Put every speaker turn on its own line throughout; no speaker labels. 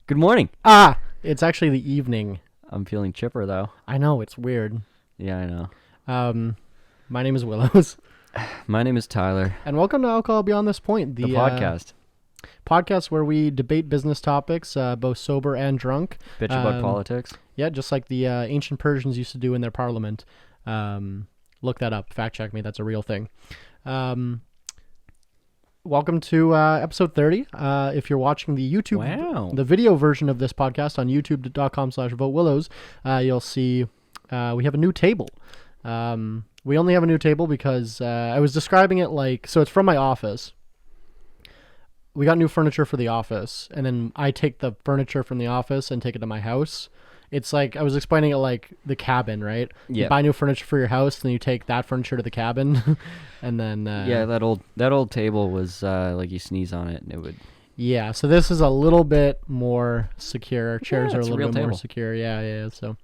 Good morning.
It's actually the evening.
I'm feeling chipper though.
I know, it's weird.
Yeah, I know.
My name is Willows.
My name is Tyler.
And welcome to Alcohol Beyond This Point,
The podcast.
Podcast where we debate business topics, both sober and drunk.
Bitch about politics.
Yeah, just like the ancient Persians used to do in their parliament. Look that up. Fact check me. That's a real thing. Welcome to episode 30. If you're watching the YouTube, the video version of this podcast on youtube.com/votewillows, you'll see we have a new table. We only have a new table because I was describing it like, so it's from my office. We got new furniture for the office, and then I take the furniture from the office and take it to my house. It's like, I was explaining it like the cabin, right?
Yeah.
You buy new furniture for your house, and then you take that furniture to the cabin, and then...
yeah, that old table was like you sneeze on it, and it would...
Yeah, so this is a little bit more secure. Our chairs are a little bit more secure. Yeah. So,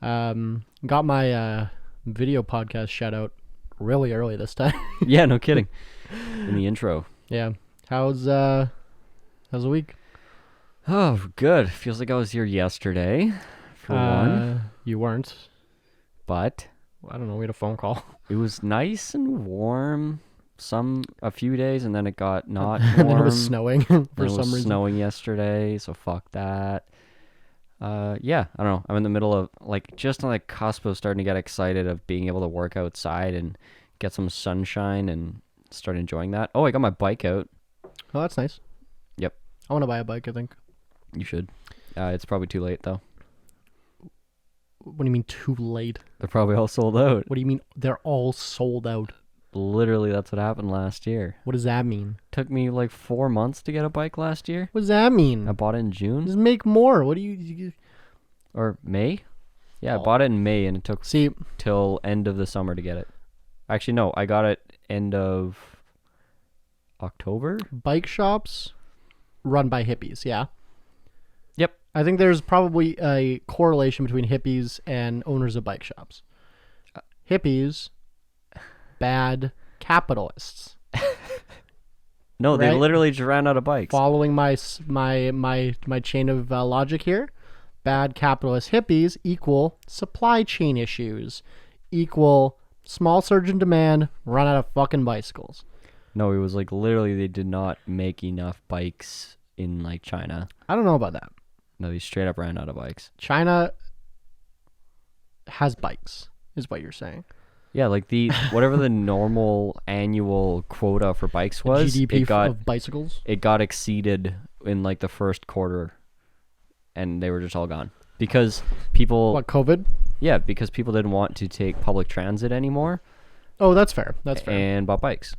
got my video podcast shout out really early this time.
Yeah, no kidding. In the intro.
Yeah. How's the week?
Oh, good. Feels like I was here yesterday, for one.
You weren't.
But
I don't know. We had a phone call.
It was nice and warm a few days, and then it got not warm.
And it was snowing for some reason.
It was snowing yesterday, so fuck that. Yeah, I don't know. I'm in the middle of, just on the cusp of starting to get excited of being able to work outside and get some sunshine and start enjoying that. Oh, I got my bike out.
Oh, that's nice.
Yep.
I want to buy a bike, I think.
You should. It's probably too late, though.
What do you mean too late?
They're probably all sold out.
What do you mean they're all sold out?
Literally, that's what happened last year.
What does that mean?
Took me 4 months to get a bike last year.
What does that mean?
I bought it in June.
Just make more. What do you...
Or May? Yeah, I bought it in May, and it took till end of the summer to get it. Actually, no, I got it end of October.
Bike shops run by hippies, yeah?
Yep.
I think there's probably a correlation between hippies and owners of bike shops. Hippies, bad capitalists.
No,
right?
They literally just ran out of bikes.
Following my chain of logic here, bad capitalist hippies equal supply chain issues, equal small surge in demand, run out of fucking bicycles.
No, it was literally they did not make enough bikes in China.
I don't know about that.
No, they straight up ran out of bikes.
China has bikes, is what you're saying.
Yeah, the whatever the normal annual quota for bikes was,
GDP of bicycles.
It got exceeded in the first quarter, and they were just all gone because people.
What, COVID?
Yeah, because people didn't want to take public transit anymore.
Oh, that's fair. That's fair.
And bought bikes.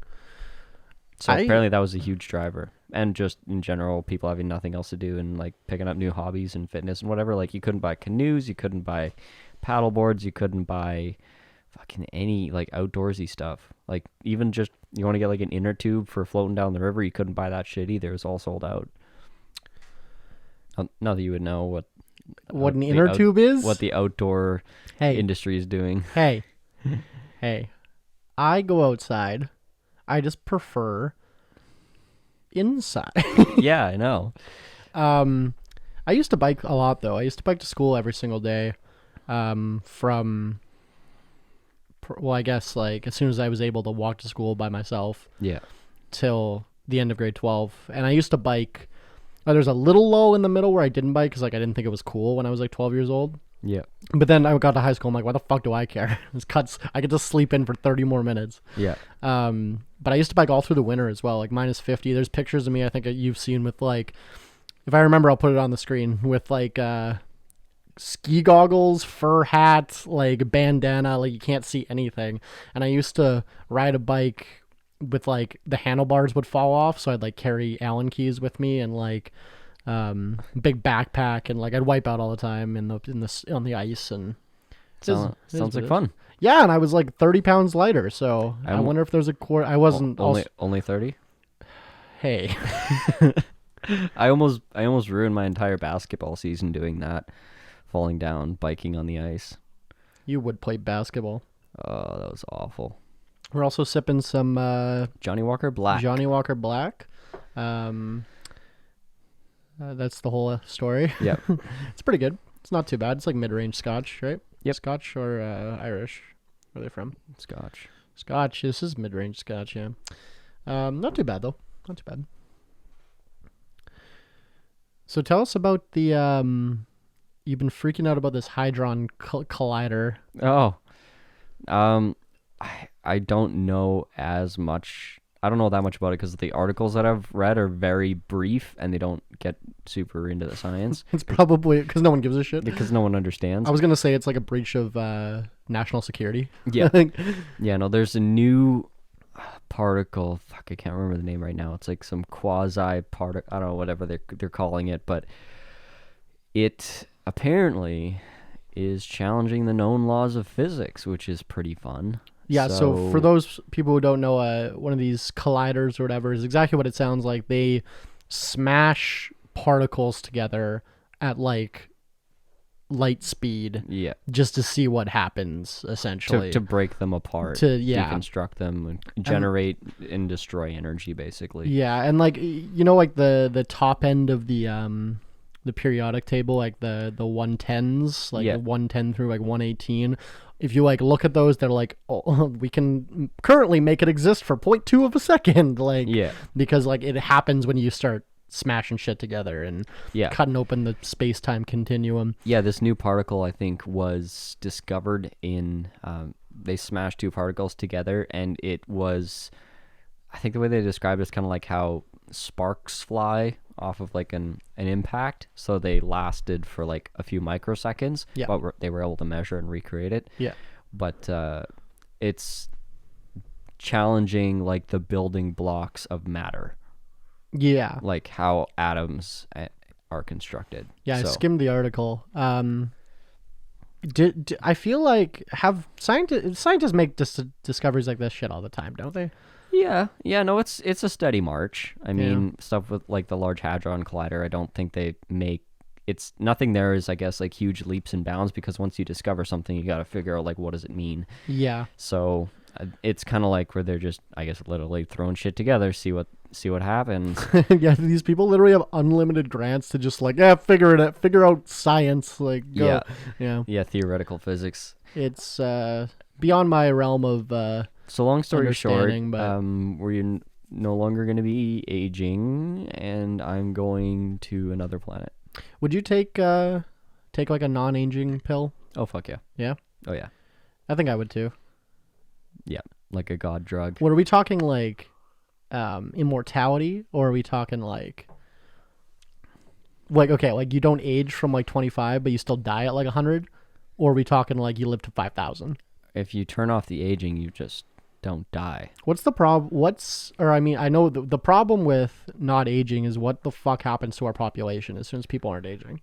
So apparently that was a huge driver. And just in general, people having nothing else to do and picking up new hobbies and fitness and whatever. You couldn't buy canoes, you couldn't buy paddle boards, you couldn't buy fucking any outdoorsy stuff. Even just you want to get an inner tube for floating down the river, you couldn't buy that shit either. It was all sold out. Not that you would know what
an inner tube is,
what the outdoor industry is doing.
Hey, I go outside. I just prefer inside.
Yeah, I know.
I used to bike a lot though. I used to bike to school every single day. I guess as soon as I was able to walk to school by myself.
Yeah.
Till the end of grade 12, and I used to bike. There's a little lull in the middle where I didn't bike because I didn't think it was cool when I was 12 years old.
Yeah.
But then I got to high school. I'm like, why the fuck do I care? It's cuts. I could just sleep in for 30 more minutes.
Yeah.
But I used to bike all through the winter as well, minus 50. There's pictures of me I think you've seen with if I remember, I'll put it on the screen with ski goggles, fur hat, bandana, you can't see anything. And I used to ride a bike with the handlebars would fall off, so I'd carry Allen keys with me and big backpack, and I'd wipe out all the time on the ice. And
sounds like fun.
Yeah, and I was 30 pounds lighter, so I wonder if there's a I wasn't
only 30.
Hey.
I almost ruined my entire basketball season doing that, falling down, biking on the ice.
You would play basketball.
Oh, that was awful.
We're also sipping some
Johnny Walker Black.
Johnny Walker Black. That's the whole story.
Yep.
It's pretty good. It's not too bad. It's like mid-range Scotch, right?
Yep.
Scotch or Irish? Where are they from?
Scotch.
Scotch. This is mid-range Scotch, yeah. Not too bad, though. Not too bad. So tell us about the... you've been freaking out about this Hadron Collider.
Oh. I don't know as much. I don't know that much about it because the articles that I've read are very brief and they don't get super into the science.
It's probably because no one gives a shit.
Because no one understands.
I was going to say it's like a breach of national security.
Yeah. Yeah, no, there's a new particle. Fuck, I can't remember the name right now. It's like some quasi-particle. I don't know, whatever they're calling it. But it apparently is challenging the known laws of physics, which is pretty fun.
Yeah, so for those people who don't know, one of these colliders or whatever is exactly what it sounds like. They smash particles together at like light speed, just to see what happens, essentially.
To break them apart, deconstruct them, and generate and destroy energy, basically.
Yeah, and like like the top end of the periodic table, like the 110s, like the 110 through like 118. If you like look at those, they're like, oh, we can currently make it exist for 0.2 of a second, like because like it happens when you start smashing shit together and cutting open the space-time continuum. Yeah,
this new particle I think was discovered in they smashed two particles together, and it was, I think the way they described it is kind of like how sparks fly off of like an impact, so they lasted for like a few microseconds, but they were able to measure and recreate it. But it's challenging like the building blocks of matter, like how atoms are constructed.
I skimmed the article. I feel like scientists make discoveries like this shit all the time, don't they?
No, it's a steady march. I mean, stuff with like the Large Hadron Collider, I don't think they make, it's nothing there is, I guess, like huge leaps and bounds, because once you discover something, you got to figure out like what does it mean. So it's kind of like where they're just, I guess, literally throwing shit together, see what happens.
These people literally have unlimited grants to just like figure out science, like go.
Theoretical physics.
It's beyond my realm of
so long story short,
but
we're no longer going to be aging, and I'm going to another planet.
Would you take like a non-aging pill?
Oh fuck yeah.
Yeah?
Oh yeah.
I think I would too.
Yeah, like a god drug.
What are we talking, like immortality, or are we talking like okay, like you don't age from like 25 but you still die at like 100, or are we talking like you live to 5,000?
If you turn off the aging, you just don't die.
What's the problem? I know the problem with not aging is what the fuck happens to our population as soon as people aren't aging?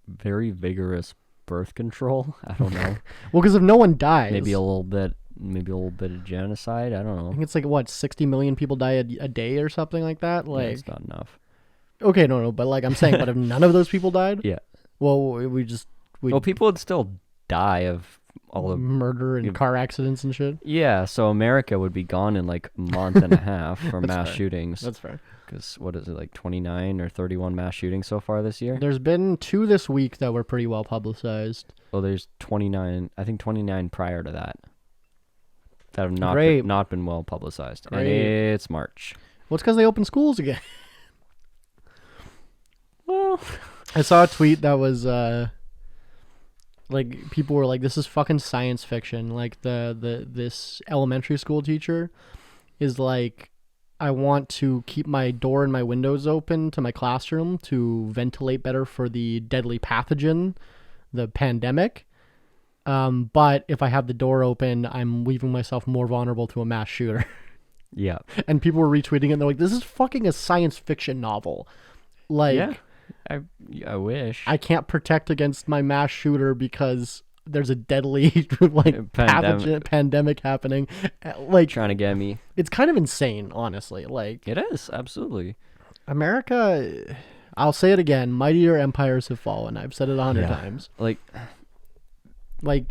Very vigorous birth control. I don't know.
Well, because if no one dies,
maybe a little bit of genocide. I don't know.
I think it's like what, 60 million people die a day or something like that. Like,
it's not enough.
Okay, no, but like I'm saying, but if none of those people died, well,
people would still die of all the
murder and car accidents and shit.
Yeah, so America would be gone in like a month and a half from mass shootings.
That's fair.
Because what is it, like 29 or 31 mass shootings so far this year?
There's been 2 this week that were pretty well publicized.
Well, there's 29. I think 29 prior to that have not been well publicized. Great. And it's March.
Well, it's because they opened schools again.
Well,
I saw a tweet that was like people were like, "This is fucking science fiction." Like this elementary school teacher is like, "I want to keep my door and my windows open to my classroom to ventilate better for the deadly pathogen, the pandemic. But if I have the door open, I'm leaving myself more vulnerable to a mass shooter."
Yeah.
And people were retweeting it, and they're like, "This is fucking a science fiction novel." Like,
I wish.
I can't protect against my mass shooter because there's a deadly like pandemic happening, like
trying to get me.
It's kind of insane, honestly. Like,
it is, absolutely.
America, I'll say it again, mightier empires have fallen. I've said it 100 times.
Like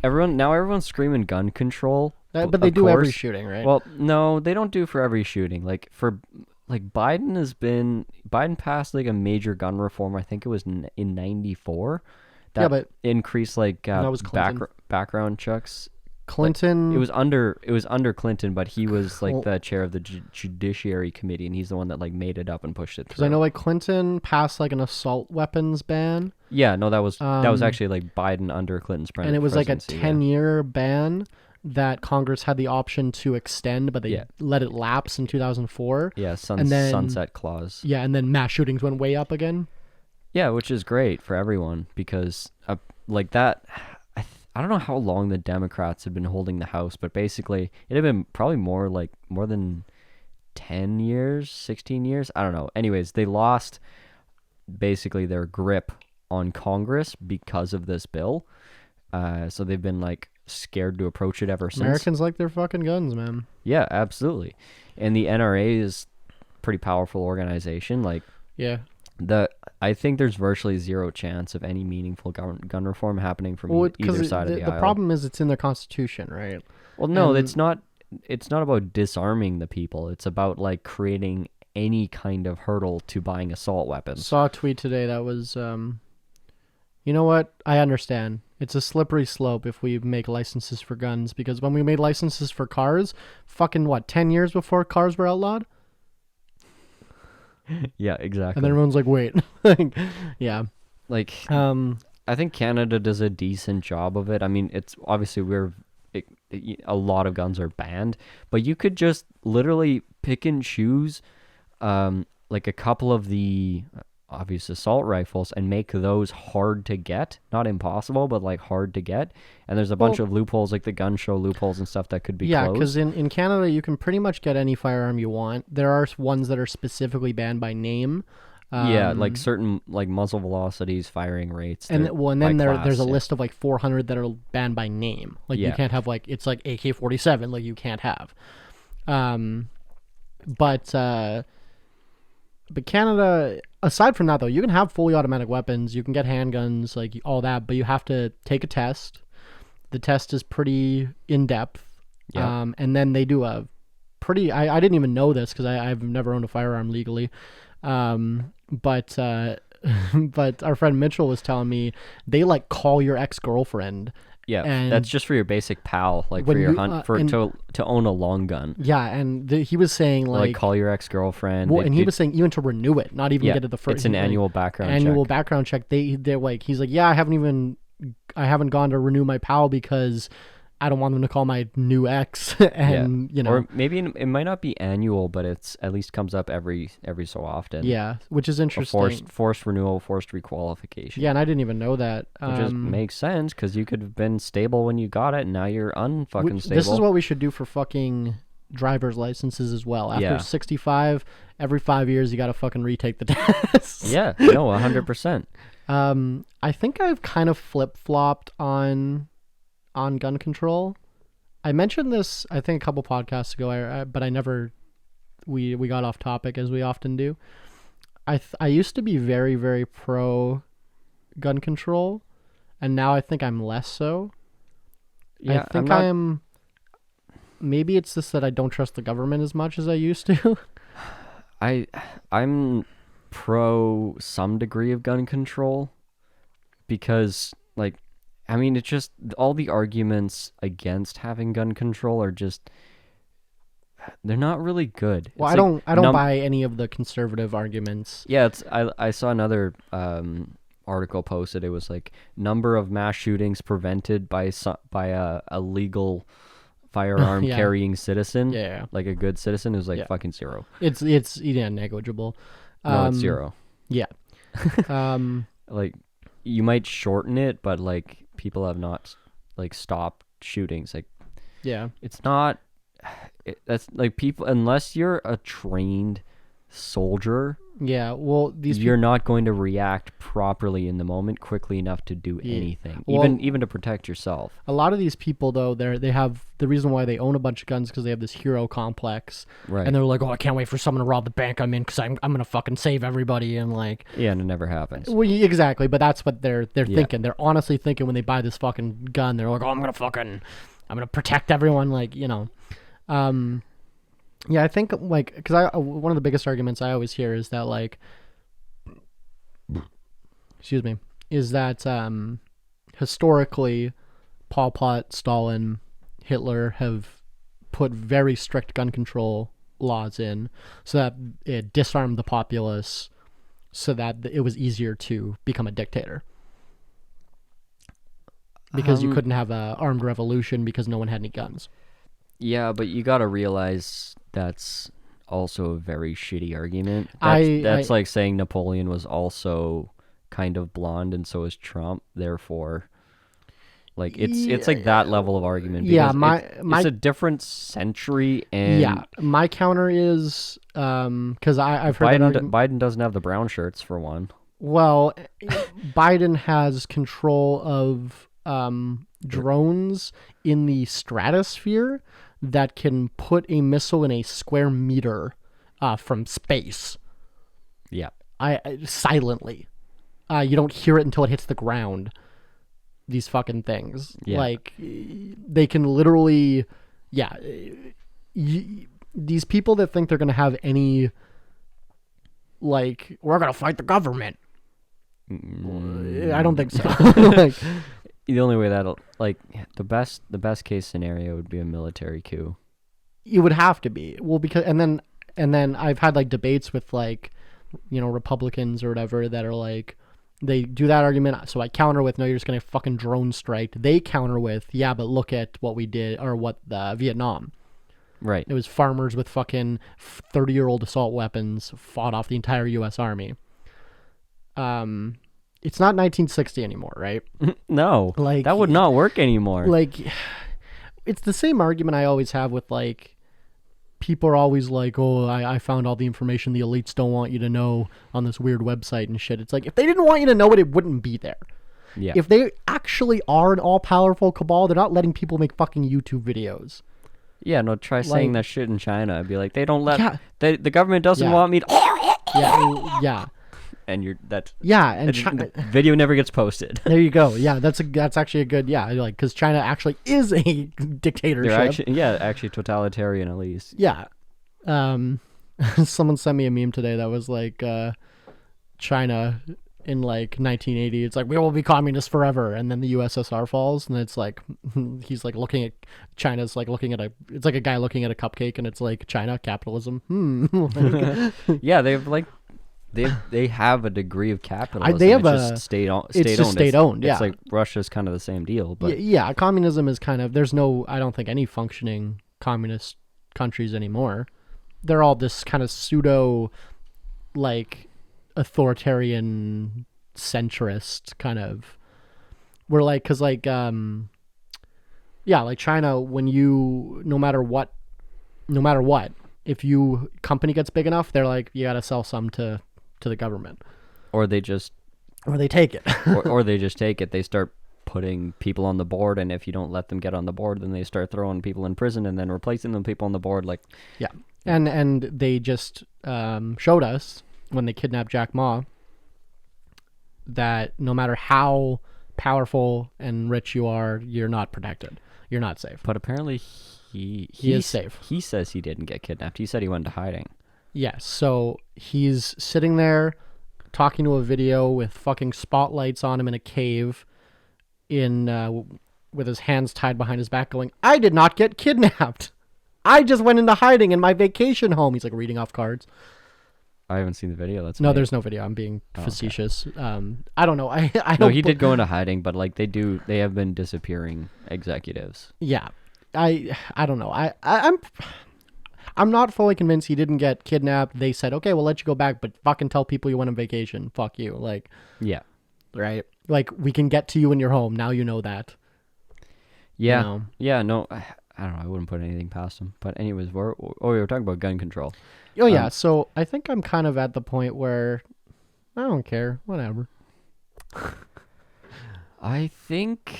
everyone's screaming gun control.
But they do every shooting, right?
Well, no, they don't do for every shooting. Like for like Biden passed like a major gun reform. I think it was in '94. That
but
increased like
that was Clinton.
background checks.
Clinton.
Like, it was under Clinton, but he was like the chair of the Judiciary Committee, and he's the one that like made it up and pushed it through.
Because I know like Clinton passed like an assault weapons ban.
Yeah, no, that was actually like Biden under Clinton's presidency.
And it was like a 10-year ban that Congress had the option to extend, but they let it lapse in 2004.
Yeah, sunset clause.
Yeah, and then mass shootings went way up again.
Yeah, which is great for everyone because like that. I don't know how long the Democrats had been holding the House, but basically it had been probably more than 10 years, 16 years. I don't know. Anyways, they lost basically their grip on Congress because of this bill. So they've been like scared to approach it ever since.
Americans like their fucking guns, man.
Yeah, absolutely. And the NRA is a pretty powerful organization. Like,
yeah.
I think there's virtually zero chance of any meaningful gun reform happening from either side of the aisle.
The problem is it's in their constitution, right?
Well, no, it's not. It's not about disarming the people. It's about like creating any kind of hurdle to buying assault weapons.
Saw a tweet today that was, you know what? I understand. It's a slippery slope if we make licenses for guns, because when we made licenses for cars, fucking 10 years before cars were outlawed?
Yeah, exactly.
And then everyone's like, wait. Yeah.
Like, I think Canada does a decent job of it. I mean, it's obviously a lot of guns are banned, but you could just literally pick and choose like a couple of the obvious assault rifles and make those hard to get. Not impossible, but like hard to get. And there's a bunch of loopholes, like the gun show loopholes and stuff that could be closed.
Yeah, because in Canada, you can pretty much get any firearm you want. There are ones that are specifically banned by name.
Yeah, like certain like muzzle velocities, firing rates.
And then there's a list of like 400 that are banned by name. Like you can't have it's like AK-47, like you can't have. But Canada, aside from that though, you can have fully automatic weapons, you can get handguns, like all that, but you have to take a test. The test is pretty in-depth. Yeah. And then they do a pretty, I didn't even know this because I've never owned a firearm legally. But our friend Mitchell was telling me they like call your ex-girlfriend.
Yeah, and that's just for your basic pal, like for your hunt, to own a long gun.
Yeah, and he was saying like
call your ex-girlfriend.
Well, and he was saying even to renew it, not even get it the first.
It's an annual background check.
Background check. They're like, he's like, yeah, I haven't gone to renew my pal because I don't want them to call my new ex, and
or maybe it might not be annual, but it's at least comes up every so often.
Yeah, which is interesting.
Forced renewal, forced requalification.
Yeah, and I didn't even know that.
Which just makes sense because you could have been stable when you got it, and now you're unfucking stable.
This is what we should do for fucking driver's licenses as well. After 65, every 5 years you got to fucking retake the test.
Yeah, no, 100%.
I think I've kind of flip-flopped on gun control. I mentioned this, I think, a couple podcasts ago, but I never, we got off topic as we often do. I used to be very, very pro gun control, and now I think I'm less so. Yeah, I think maybe it's just that I don't trust the government as much as I used to.
I'm pro some degree of gun control because, like, I mean, it's just all the arguments against having gun control are just, they're not really good.
Well, I don't buy any of the conservative arguments.
Yeah, I saw another article posted. It was like number of mass shootings prevented by a legal firearm carrying citizen.
Yeah,
like a good citizen is like fucking zero.
It's negligible.
No, it's zero.
Yeah.
Like you might shorten it, but like people have not like stopped shootings. Like,
yeah,
it's not. That's like people, unless you're a trained soldier.
Yeah, well,
you're not going to react properly in the moment quickly enough to do anything, even to protect yourself.
A lot of these people, though, they have the reason why they own a bunch of guns because they have this hero complex,
right?
And they're like, oh, I can't wait for someone to rob the bank I'm in because I'm gonna fucking save everybody, and like,
yeah, and it never happens.
Well, exactly, but that's what they're thinking. They're honestly thinking when they buy this fucking gun, they're like, oh, I'm gonna protect everyone, like, you know. Yeah, I think like because one of the biggest arguments I always hear is that like, excuse me, is that historically, Pol Pot, Stalin, Hitler have put very strict gun control laws in so that it disarmed the populace, so that it was easier to become a dictator. Because you couldn't have a armed revolution because no one had any guns.
Yeah, but you got to realize that's also a very shitty argument. That's like saying Napoleon was also kind of blonde and so is Trump. Therefore, like it's like that level of argument.
Yeah,
it's a different century. And
yeah, my counter is because I've heard
Biden doesn't have the brown shirts for one.
Well, Biden has control of drones in the stratosphere that can put a missile in a square meter from space.
Yeah.
Silently. You don't hear it until it hits the ground. These fucking things.
Yeah.
Like, they can literally... Yeah. These people that think they're going to have any... Like, we're going to fight the government. I don't think so. Like,
the only way that'll the best case scenario would be a military coup.
It would have to be. Well, because and then I've had like debates with like, Republicans or whatever that are like, they do that argument. So I counter with, no, you're just gonna fucking drone strike. They counter with, yeah, but look at what we did or what Vietnam.
Right.
It was farmers with fucking 30-year-old assault weapons fought off the entire U.S. Army. It's not 1960 anymore, right?
No, like that would not work anymore.
Like, it's the same argument I always have with like, people are always like, oh, I found all the information the elites don't want you to know on this weird website and shit. It's like, if they didn't want you to know it, it wouldn't be there.
Yeah.
If they actually are an all-powerful cabal, they're not letting people make fucking YouTube videos.
Yeah, no, try saying that shit in China. I'd be like, they don't let, the government doesn't want me to.
Yeah.
And
and
video never gets posted.
There you go. Yeah, that's actually a good, like, because China actually is a dictatorship.
They're actually totalitarian at least.
Yeah. Someone sent me a meme today that was like China in like 1980. It's like, we will be communist forever, and then the USSR falls, and it's like he's like looking at China's like looking at it's like a guy looking at a cupcake, and it's like, China capitalism.
Yeah, they've like. They have a degree of capitalism.
They have
it's just state-owned.
It's just state-owned, yeah.
It's like Russia's kind of the same deal. But
yeah, communism is kind of... There's no... I don't think any functioning communist countries anymore. They're all this kind of pseudo, like, authoritarian, centrist kind of... We're like... Because, like, yeah, like China, when you... No matter what, if you... Company gets big enough, they're like, you gotta sell some to the government,
or they
take it,
or they just take it. They start putting people on the board, and if you don't let them get on the board, then they start throwing people in prison and then replacing them people on the board. Like,
yeah, and they just showed us when they kidnapped Jack Ma that no matter how powerful and rich you are, you're not protected. You're not safe.
But apparently he
is safe.
He says he didn't get kidnapped. He said he went into hiding.
Yes, so he's sitting there talking to a video with fucking spotlights on him in a cave with his hands tied behind his back going, I did not get kidnapped. I just went into hiding in my vacation home. He's like reading off cards.
I haven't seen the video.
There's no video. I'm being facetious. Okay. I don't know. I don't
No, he did go into hiding, but like they have been disappearing executives.
Yeah. I don't know. I'm not fully convinced he didn't get kidnapped. They said, okay, we'll let you go back, but fucking tell people you went on vacation. Fuck you. Like,
yeah.
Right? Like, we can get to you in your home. Now you know that.
Yeah. Yeah, no, I don't know. I wouldn't put anything past him. But anyways, we were talking about gun control.
Oh, yeah. So I think I'm kind of at the point where I don't care. Whatever.
I think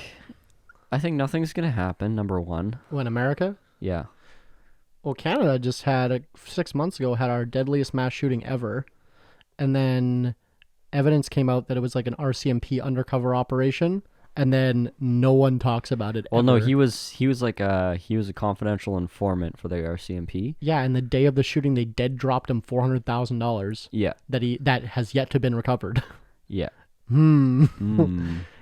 nothing's going to happen, number one.
When America?
Yeah.
Well, Canada just had 6 months ago had our deadliest mass shooting ever, and then evidence came out that it was like an RCMP undercover operation, and then no one talks about it.
Well,
ever.
no, he was a confidential informant for the RCMP.
Yeah, and the day of the shooting, they dead dropped him $400,000.
Yeah.
That has yet to been recovered.
Yeah.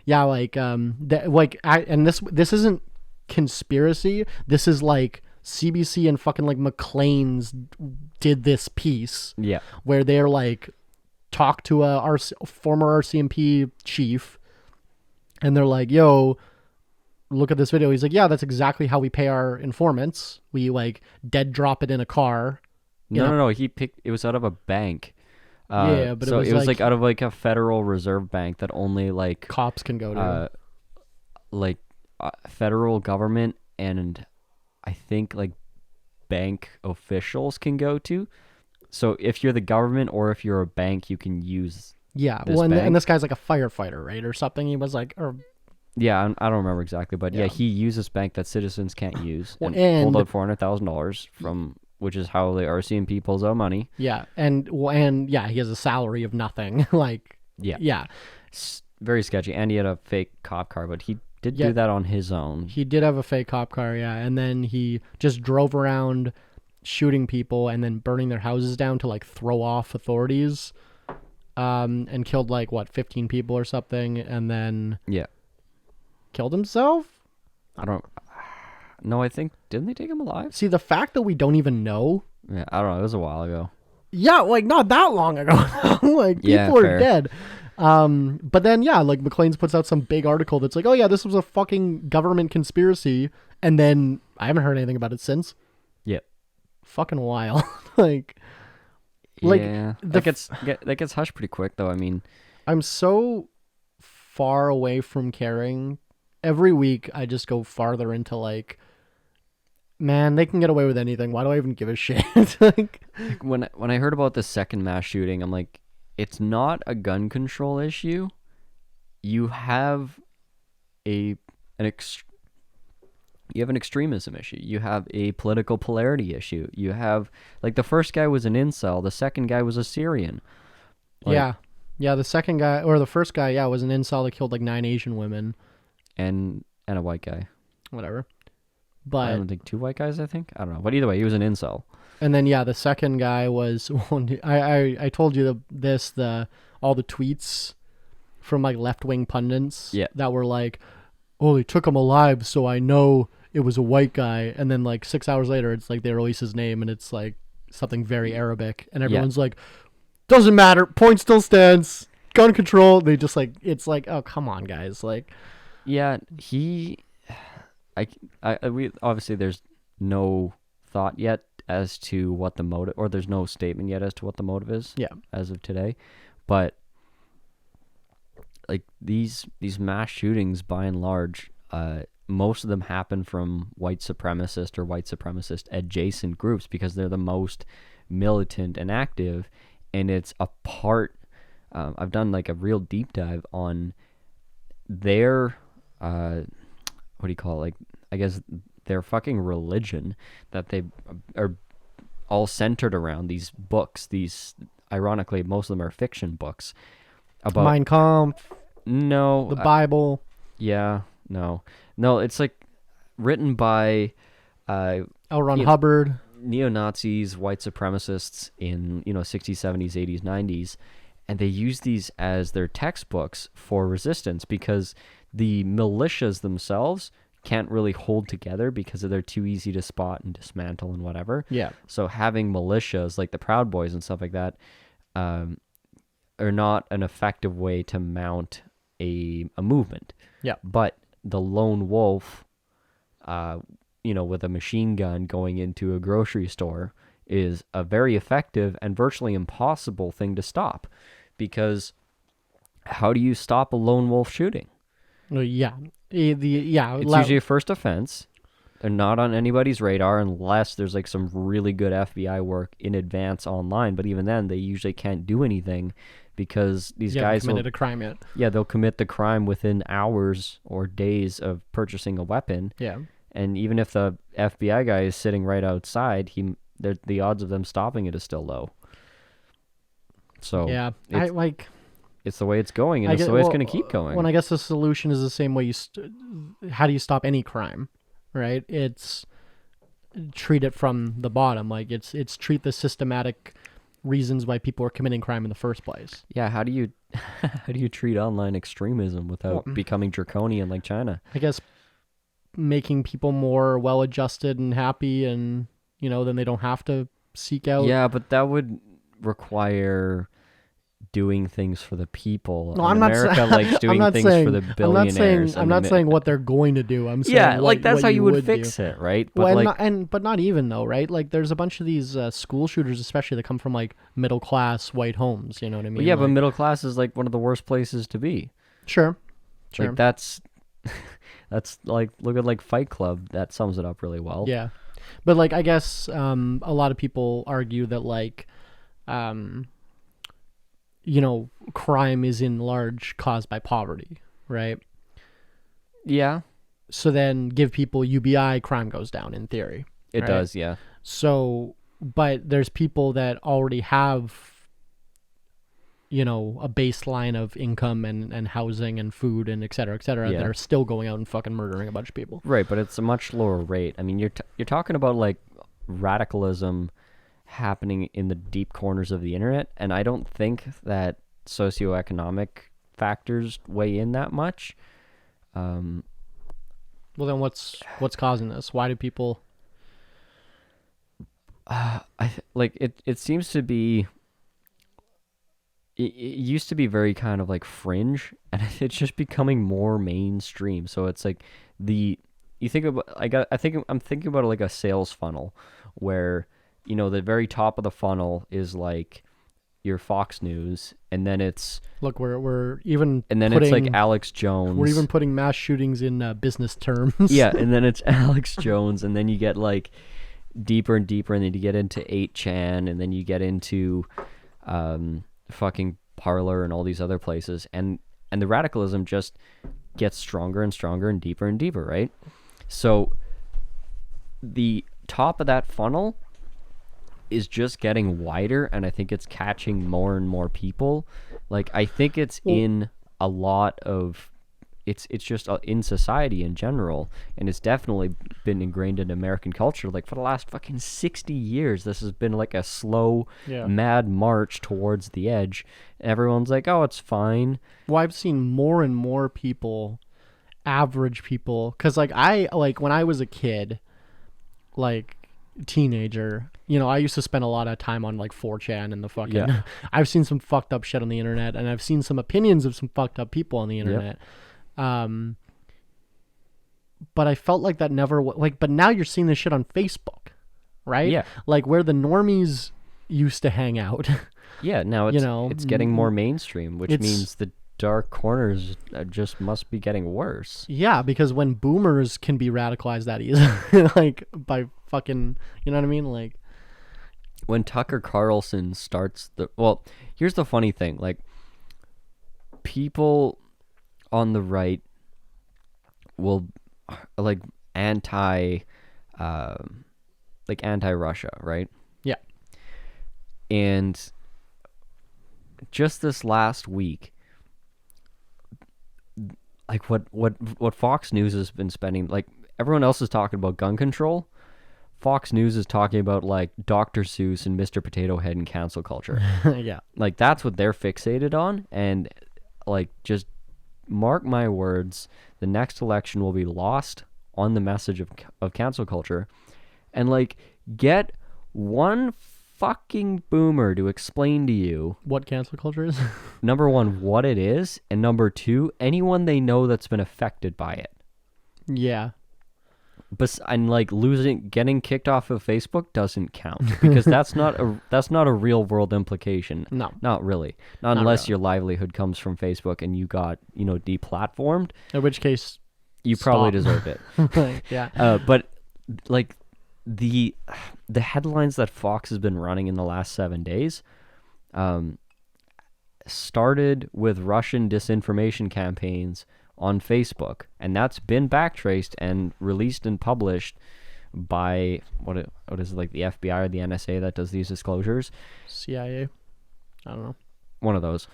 Yeah, like and this isn't conspiracy. This is like CBC and fucking like McLean's did this piece.
Yeah.
Where they're like talk to our former RCMP chief, and they're like, "Yo, look at this video." He's like, "Yeah, that's exactly how we pay our informants. We like dead drop it in a car."
No. It was out of a bank.
Yeah, but
so
it was
like out of like a Federal Reserve Bank that only like
cops can go to.
Federal government and I think like bank officials can go to. So if you're the government or if you're a bank, you can use.
Yeah,
this
well,
bank.
and this guy's like a firefighter, right, or something. He was like, or
yeah, I don't remember exactly, but yeah, he used this bank that citizens can't use
Well,
and pulled out $400,000 from, which is how the RCMP pulls out money.
Yeah, and yeah, he has a salary of nothing. Like, yeah,
very sketchy, and he had a fake cop car, but he did do that on his own.
He did have a fake cop car, yeah, and then he just drove around shooting people and then burning their houses down to like throw off authorities, and killed like 15 people or something, and then killed himself.
No, I think didn't they take him alive?
See, the fact that we don't even know.
Yeah, I don't know. It was a while ago.
Yeah, like not that long ago. Like people are dead. But then like McLean's puts out some big article that's like, oh yeah, this was a fucking government conspiracy, and then I haven't heard anything about it since.
Yeah.
Fucking wild. like
yeah, that gets hushed pretty quick though. I mean,
I'm so far away from caring. Every week I just go farther into like, man, they can get away with anything. Why do I even give a shit? Like
when I heard about the second mass shooting, I'm like, it's not a gun control issue. You have an extremism issue. You have a political polarity issue. You have like the first guy was an incel, the second guy was a Syrian.
Like, yeah, the second guy or the first guy, was an incel that killed like 9 Asian women.
And a white guy.
Whatever. But
I don't think 2 white guys, I think. I don't know. But either way, he was an incel.
And then the second guy was I told you all the tweets from like left-wing pundits that were like, "Oh, they took him alive, so I know it was a white guy." And then like 6 hours later, it's like they release his name and it's like something very Arabic, and everyone's like, "Doesn't matter. Point still stands. Gun control." They just like, it's like, oh come on, guys, like.
Yeah, we obviously there's no thought yet as to what the motive, or there's no statement yet as to what the motive is.
Yeah.
As of today, but like these mass shootings, by and large, most of them happen from white supremacist or white supremacist adjacent groups because they're the most militant and active, and it's a part. I've done like a real deep dive on their. What do you call it? Like, I guess their fucking religion that they are all centered around these books. These, ironically, most of them are fiction books about
Mein Kampf.
No,
the Bible.
No. It's like written by
L. Ron Hubbard,
neo-Nazis, white supremacists in 60s, 70s, 80s, 90s, and they use these as their textbooks for resistance because the militias themselves can't really hold together because they're too easy to spot and dismantle and whatever. Yeah. So having militias like the Proud Boys and stuff like that are not an effective way to mount a movement. Yeah. But the lone wolf, with a machine gun going into a grocery store is a very effective and virtually impossible thing to stop, because how do you stop a lone wolf shooting? It's usually a first offense. They're not on anybody's radar unless there's like some really good FBI work in advance online. But even then, they usually can't do anything because these guys
committed a crime yet.
Yeah, they'll commit the crime within hours or days of purchasing a weapon. Yeah, and even if the FBI guy is sitting right outside, the odds of them stopping it is still low. So
yeah,
it's the way it's going, and it's the way it's going to keep going.
When I guess the solution is the same way how do you stop any crime, right? It's treat it from the bottom. Like it's treat the systematic reasons why people are committing crime in the first place.
Yeah, how do you treat online extremism without becoming draconian like China?
I guess making people more well-adjusted and happy, and then they don't have to seek out.
Yeah, but that would require doing things for the people.
No, I'm not
America likes doing things for the billionaires.
I'm not saying what they're going to do. I'm saying
that's how you would fix
do.
it, right?
But but not even though, right? Like there's a bunch of these school shooters, especially that come from like middle class white homes. You know what I mean?
Well, yeah, but middle class is like one of the worst places to be.
Sure.
Like that's like, look at like Fight Club. That sums it up really well.
Yeah, but like I guess a lot of people argue that like crime is in large caused by poverty, right?
Yeah.
So then give people UBI, crime goes down in theory.
It does, yeah.
So, but there's people that already have, a baseline of income and housing and food and et cetera, that are still going out and fucking murdering a bunch of people.
Right, but it's a much lower rate. I mean, you're talking about like radicalism happening in the deep corners of the internet, and I don't think that socioeconomic factors weigh in that much.
Well, then what's causing this? Why do people?
It seems to be. It used to be very kind of like fringe, and it's just becoming more mainstream. So it's like you think about I'm thinking about it like a sales funnel, where the very top of the funnel is like your Fox News, and then it's
we're even
and then it's like Alex Jones.
We're even putting mass shootings in business terms.
Yeah, and then it's Alex Jones, and then you get like deeper and deeper, and then you get into 8chan, and then you get into fucking Parler and all these other places, and the radicalism just gets stronger and stronger and deeper, right? So the top of that funnel is just getting wider, and I think it's catching more and more people. Like I think it's in a lot of it's just in society in general, and it's definitely been ingrained in American culture. Like for the last fucking 60 years, this has been like a slow, mad march towards the edge. Everyone's like, oh, it's fine.
Well, I've seen more and more people, average people, because like when I was a kid, like teenager, I used to spend a lot of time on like 4chan and the fucking I've seen some fucked up shit on the internet, and I've seen some opinions of some fucked up people on the internet. But I felt like that never but now you're seeing this shit on Facebook, right?
Yeah.
Like where the normies used to hang out.
Yeah, now it's it's getting more mainstream, which means the dark corners just must be getting worse.
Yeah, because when boomers can be radicalized that easily, like by fucking, you know what I mean? Like
when Tucker Carlson starts here's the funny thing, like people on the right will like anti-Russia, right?
Yeah.
And just this last week, like what Fox News has been spending, like everyone else is talking about gun control, Fox News is talking about like Dr. Seuss and Mr. Potato Head and cancel culture.
Yeah.
Like that's what they're fixated on, and like just mark my words, the next election will be lost on the message of cancel culture. And like get one fucking boomer to explain to you
what cancel culture is.
Number one, what it is, and number two, anyone they know that's been affected by it.
Yeah.
But and like getting kicked off of Facebook doesn't count, because that's not a real world implication.
No,
not really. Not unless your livelihood comes from Facebook and you got deplatformed.
In which case,
you probably deserve it.
Yeah.
But like the headlines that Fox has been running in the last 7 days, started with Russian disinformation campaigns on Facebook, and that's been backtraced and released and published by what is it, like the FBI or the NSA that does these disclosures?
CIA, I don't know,
one of those.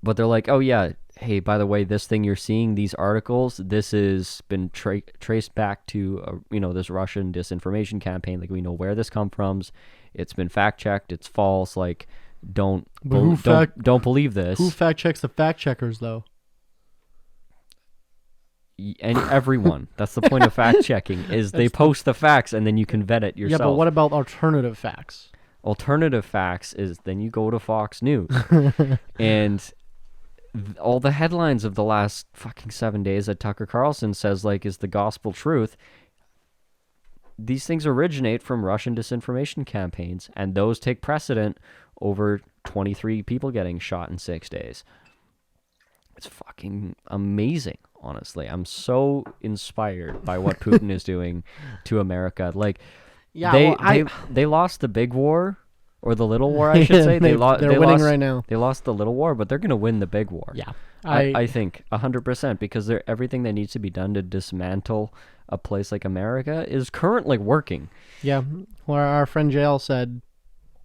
But they're like, oh yeah, hey, by the way, this thing you're seeing, these articles, this has been traced back to this Russian disinformation campaign. Like, we know where this come from. It's been fact checked. It's false. Like, don't believe this.
Who fact checks the fact checkers though?
And everyone. That's the point of fact checking. Is they post the facts and then you can vet it yourself.
Yeah, but what about alternative facts?
Alternative facts is then you go to Fox News and all the headlines of the last fucking 7 days that Tucker Carlson says like is the gospel truth. These things originate from Russian disinformation campaigns, and those take precedent over 23 people getting shot in 6 days. It's fucking amazing, honestly. I'm so inspired by what Putin is doing to America. Like, yeah, they lost the big war, or the little war, I should say. They're
winning right now.
They lost the little war, but they're going to win the big war.
Yeah.
I think 100%, because everything that needs to be done to dismantle a place like America is currently working.
Yeah. Well, our friend JL said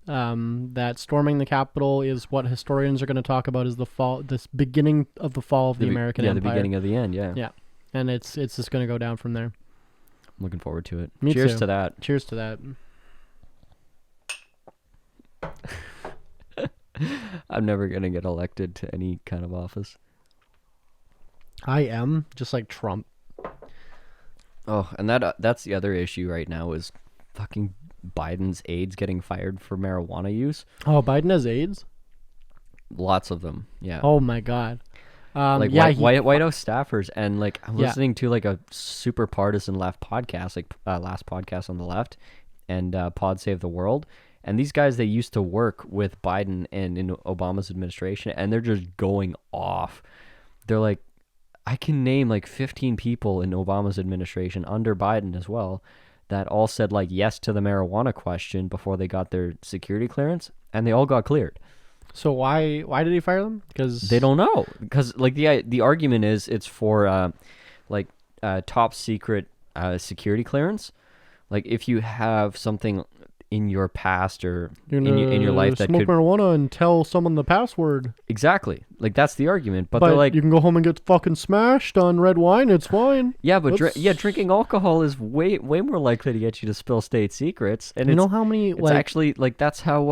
that storming the Capitol is what historians are going to talk about as this beginning of the fall of the American Empire.
Yeah, the beginning of the end, yeah.
Yeah. And it's just going to go down from there.
I'm looking forward to it.
Me
Cheers
too.
to that.
Cheers to that.
I'm never going to get elected to any kind of office.
I am, just like Trump.
Oh, and that's the other issue right now is fucking Biden's aides getting fired for marijuana use.
Oh, Biden has AIDS?
Lots of them, yeah.
Oh my God.
White House staffers, and like I'm listening to like a super partisan left podcast, like Last Podcast on the Left, and Pod Save the World, and these guys, they used to work with Biden and in Obama's administration, and they're just going off. They're like, I can name like 15 people in Obama's administration under Biden as well that all said like yes to the marijuana question before they got their security clearance, and they all got cleared.
So why did he fire them? Because
they don't know. Because like the argument is it's for top secret security clearance. Like if you have something in your past or in your life that
smoke
could
marijuana and tell someone the password.
Exactly. Like that's the argument. But they're like,
you can go home and get fucking smashed on red wine. It's fine.
Yeah, but drinking alcohol is way more likely to get you to spill state secrets. And
you know how many?
It's actually like that's how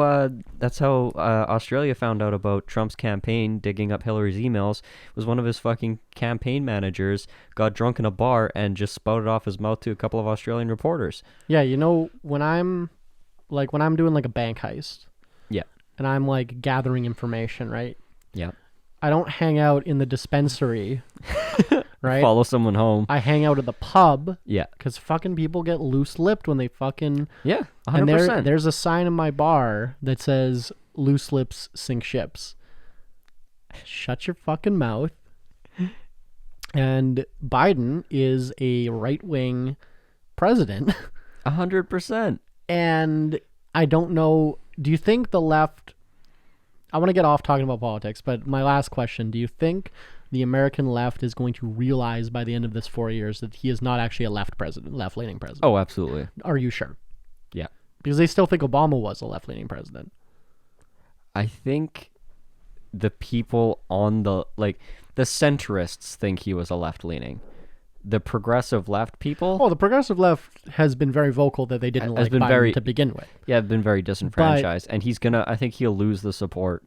Australia found out about Trump's campaign digging up Hillary's emails. Was one of his fucking campaign managers got drunk in a bar and just spouted off his mouth to a couple of Australian reporters.
Yeah, you know when I'm doing like a bank heist.
Yeah.
And I'm like gathering information, right?
Yeah.
I don't hang out in the dispensary, right?
Follow someone home.
I hang out at the pub.
Yeah.
Because fucking people get loose-lipped when they fucking...
Yeah, 100%.
And there's a sign in my bar that says, loose lips sink ships. Shut your fucking mouth. And Biden is a right-wing president.
100%.
And I don't know, do you think the left, I want to get off talking about politics, but my last question, do you think the American left is going to realize by the end of this 4 years that he is not actually a left-leaning president?
Oh, absolutely.
Are you sure?
Yeah.
Because they still think Obama was a left-leaning president.
I think the people on the centrists think he was a left-leaning. The progressive left people...
Oh, the progressive left has been very vocal that they didn't like Biden to begin with.
Yeah, been very disenfranchised. And I think he'll lose the support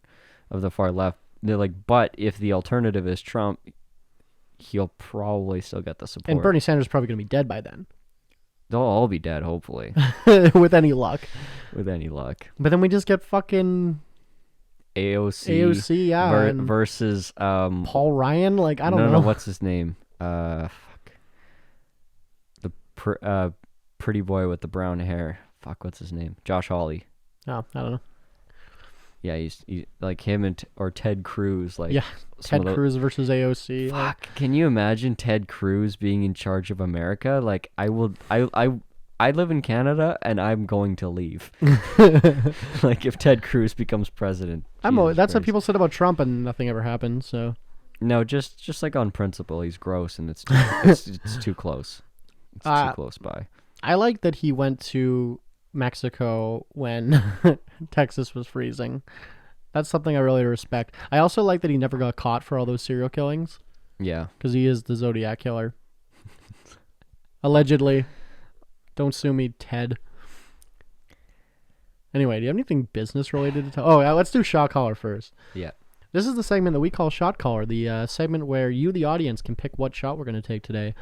of the far left. They're like, but if the alternative is Trump, he'll probably still get the support.
And Bernie Sanders is probably going to be dead by then.
They'll all be dead, hopefully.
With any luck.
With any luck.
But then we just get fucking...
AOC,
yeah.
Versus...
Paul Ryan? Like, I don't know.
No, what's his name? Pretty boy with the brown hair. Fuck, what's his name? Josh Hawley.
Oh, I don't know.
Yeah, he's like him or Ted Cruz. Like,
yeah, Ted Cruz versus AOC.
Fuck, can you imagine Ted Cruz being in charge of America? Like, I live in Canada and I'm going to leave. Like, if Ted Cruz becomes president.
That's what people said about Trump and nothing ever happened, so.
No, just like on principle, he's gross and it's too close. It's too close by.
I like that he went to Mexico when Texas was freezing That's something I really respect. I also like that he never got caught for all those serial killings.
Yeah.
Because he is the Zodiac killer. Allegedly. Don't sue me, Ted. Anyway, do you have anything business related to tell? Oh, yeah, let's do Shot Caller first.
Yeah.
This is the segment that we call Shot Caller, the segment where you, the audience, can pick what shot we're going to take today.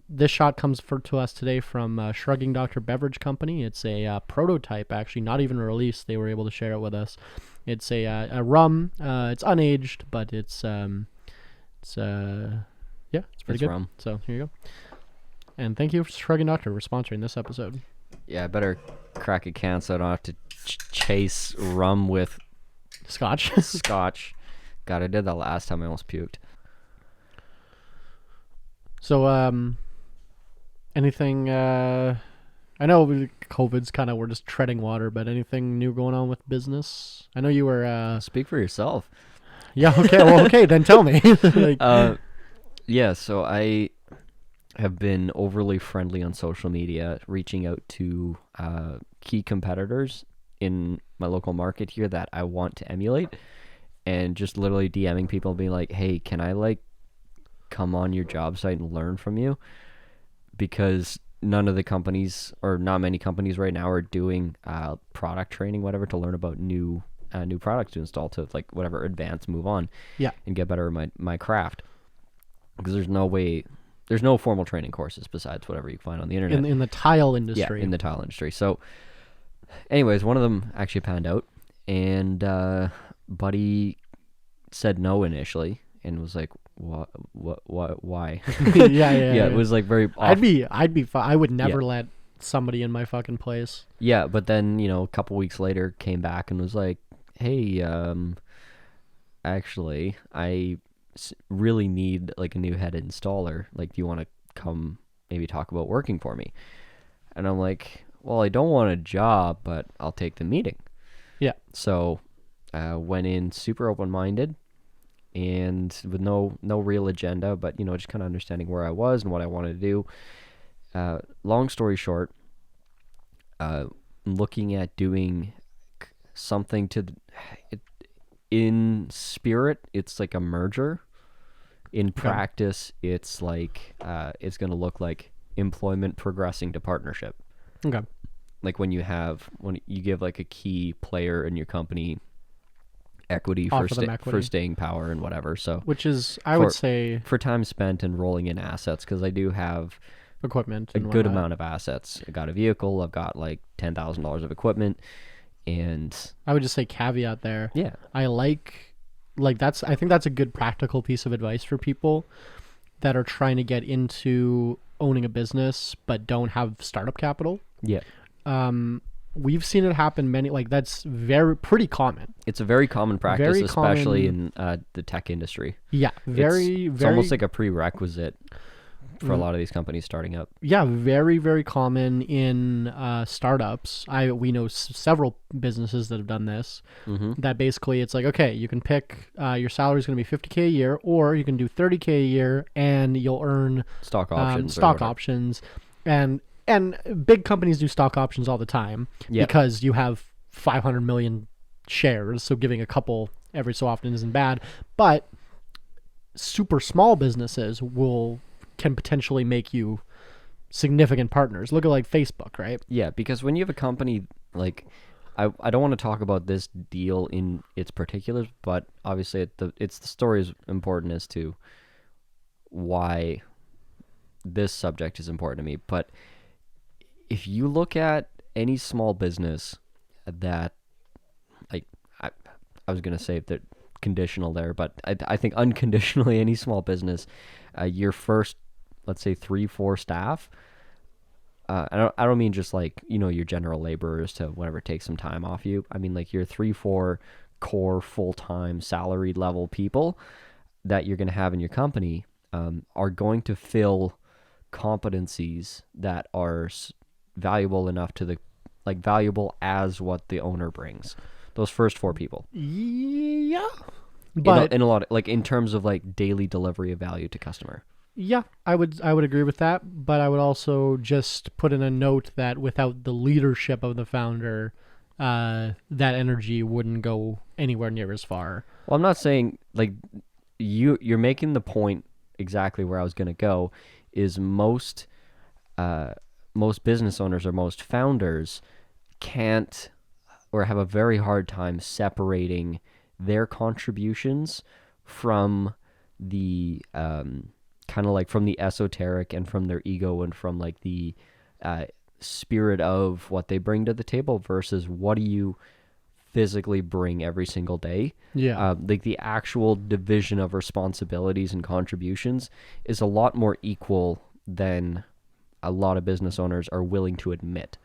This shot comes to us today from Shrugging Dr. Beverage Company. It's a prototype, actually, not even released. They were able to share it with us. It's a rum. It's unaged, but it's pretty good.
Rum.
So here you go. And thank you, Shrugging Doctor, for sponsoring this episode.
Yeah, I better crack a can so I don't have to chase rum with
Scotch.
Scotch. God, I did that last time. I almost puked.
So, anything, I know COVID's kind of, we're just treading water, but anything new going on with business? I know you were,
Speak for yourself.
Yeah, okay, well, okay, then tell me.
Yeah, so I have been overly friendly on social media, reaching out to key competitors in my local market here that I want to emulate, and just literally DMing people, being like, hey, can I come on your job site and learn from you? Because none of the companies, or not many companies right now, are doing product training, whatever, to learn about new products to install to whatever advance, move on, and get better at my craft. Because there's no formal training courses besides whatever you find on the internet.
In the tile industry.
Yeah, in the tile industry. So, anyways, one of them actually panned out, and Buddy said no initially, and was like, "What? Why?"
Yeah.
It was very. Off.
I'd be. I would never let somebody in my fucking place.
Yeah, but then a couple weeks later, came back and was like, "Hey, actually, I really need a new head installer. Do you want to come maybe talk about working for me?" And I'm like, well, I don't want a job, but I'll take the meeting.
Yeah.
So went in super open-minded and with no real agenda, but just kind of understanding where I was and what I wanted to do. Long story short, looking at doing something in spirit, it's like a merger. In practice, it's it's going to look like employment progressing to partnership.
Okay.
When you give a key player in your company equity for staying power and whatever. So
which is, I would say,
for time spent and rolling in assets, because I do have
equipment,
a good amount of assets. I got a vehicle. I've got $10,000 of equipment, and
I would just say caveat there.
Yeah,
I I think that's a good practical piece of advice for people that are trying to get into owning a business but don't have startup capital.
Yeah.
We've seen it happen that's pretty common.
It's a very common practice, especially in the tech industry.
Yeah,
it's almost like a prerequisite for a lot of these companies starting up.
Yeah, very, very common in startups. We know several businesses that have done this.
Mm-hmm.
That basically it's okay, you can pick your salary is going to be $50K a year, or you can do $30K a year and you'll earn
stock options.
And big companies do stock options all the time because you have 500 million shares, so giving a couple every so often isn't bad. But super small businesses can potentially make you significant partners. Look at Facebook, right?
Yeah, because when you have a company I don't want to talk about this deal in its particulars, but obviously the story is important as to why this subject is important to me. But if you look at any small business that, I was going to say that conditional there, but I think unconditionally any small business, your first, let's say 3-4 staff, I don't mean just your general laborers to whatever take some time off you. I mean your 3-4 core full-time salaried level people that you're going to have in your company are going to fill competencies that are valuable enough to valuable as what the owner brings. Those first 4 people.
Yeah. But
in a lot of, in terms of daily delivery of value to customer.
Yeah, I would agree with that, but I would also just put in a note that without the leadership of the founder, that energy wouldn't go anywhere near as far.
Well, I'm not saying like you're making the point exactly where I was going to go is most business owners or most founders can't or have a very hard time separating their contributions from the kind of like from the esoteric and from their ego and from like the spirit of what they bring to the table versus what do you physically bring every single day. Like the actual division of responsibilities and contributions is a lot more equal than a lot of business owners are willing to admit.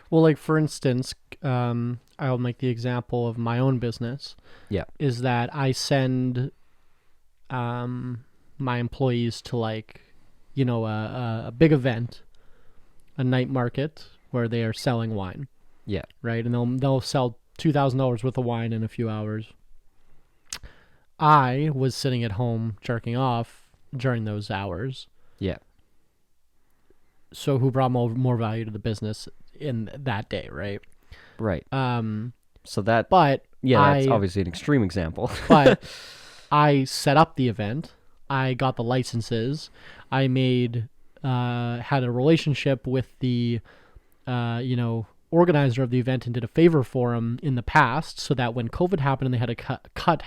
Well, like for instance, I'll make the example of my own business.
Yeah.
Is that I send my employees to like, you know, a big event, a night market where they are selling wine.
Yeah.
Right? And they'll sell $2,000 worth of wine in a few hours. I was sitting at home jerking off during those hours.
Yeah.
So who brought more value to the business in that day, right?
Right. So that,
but
that's obviously an extreme example.
But I set up the event. I got the licenses. I had a relationship with the, organizer of the event and did a favor for him in the past so that when COVID happened and they had to cut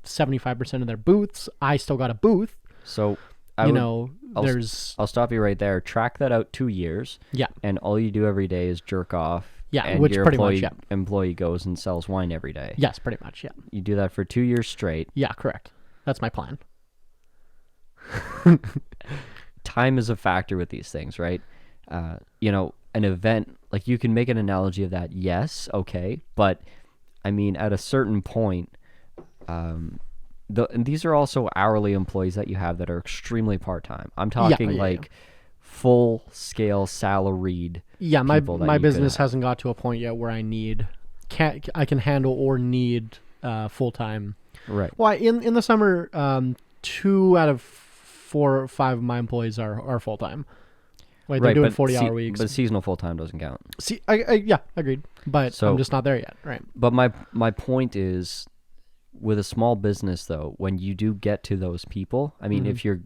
75% of their booths, I still got a booth.
So
I'll
stop you right there. Track that out 2 years.
Yeah.
And all you do every day is jerk off.
Yeah,
and
which
your
pretty much, yeah.
employee goes and sells wine every day.
Yes, pretty much, yeah.
You do that for 2 years straight.
Yeah, correct. That's my plan.
Time is a factor with these things, right? An event, like you can make an analogy of that, yes, okay. But, I mean, at a certain point, and these are also hourly employees that you have that are extremely part-time. I'm talking full-scale salaried.
Yeah, my business hasn't got to a point yet where I can handle or need full-time.
Right.
Well, in the summer, 2 out of 4 or 5 of my employees are full-time. Like they're doing 40-hour weeks.
But seasonal full-time doesn't count.
See, agreed. But I'm just not there yet, right?
But my point is, with a small business, though, when you do get to those people, I mean, if you're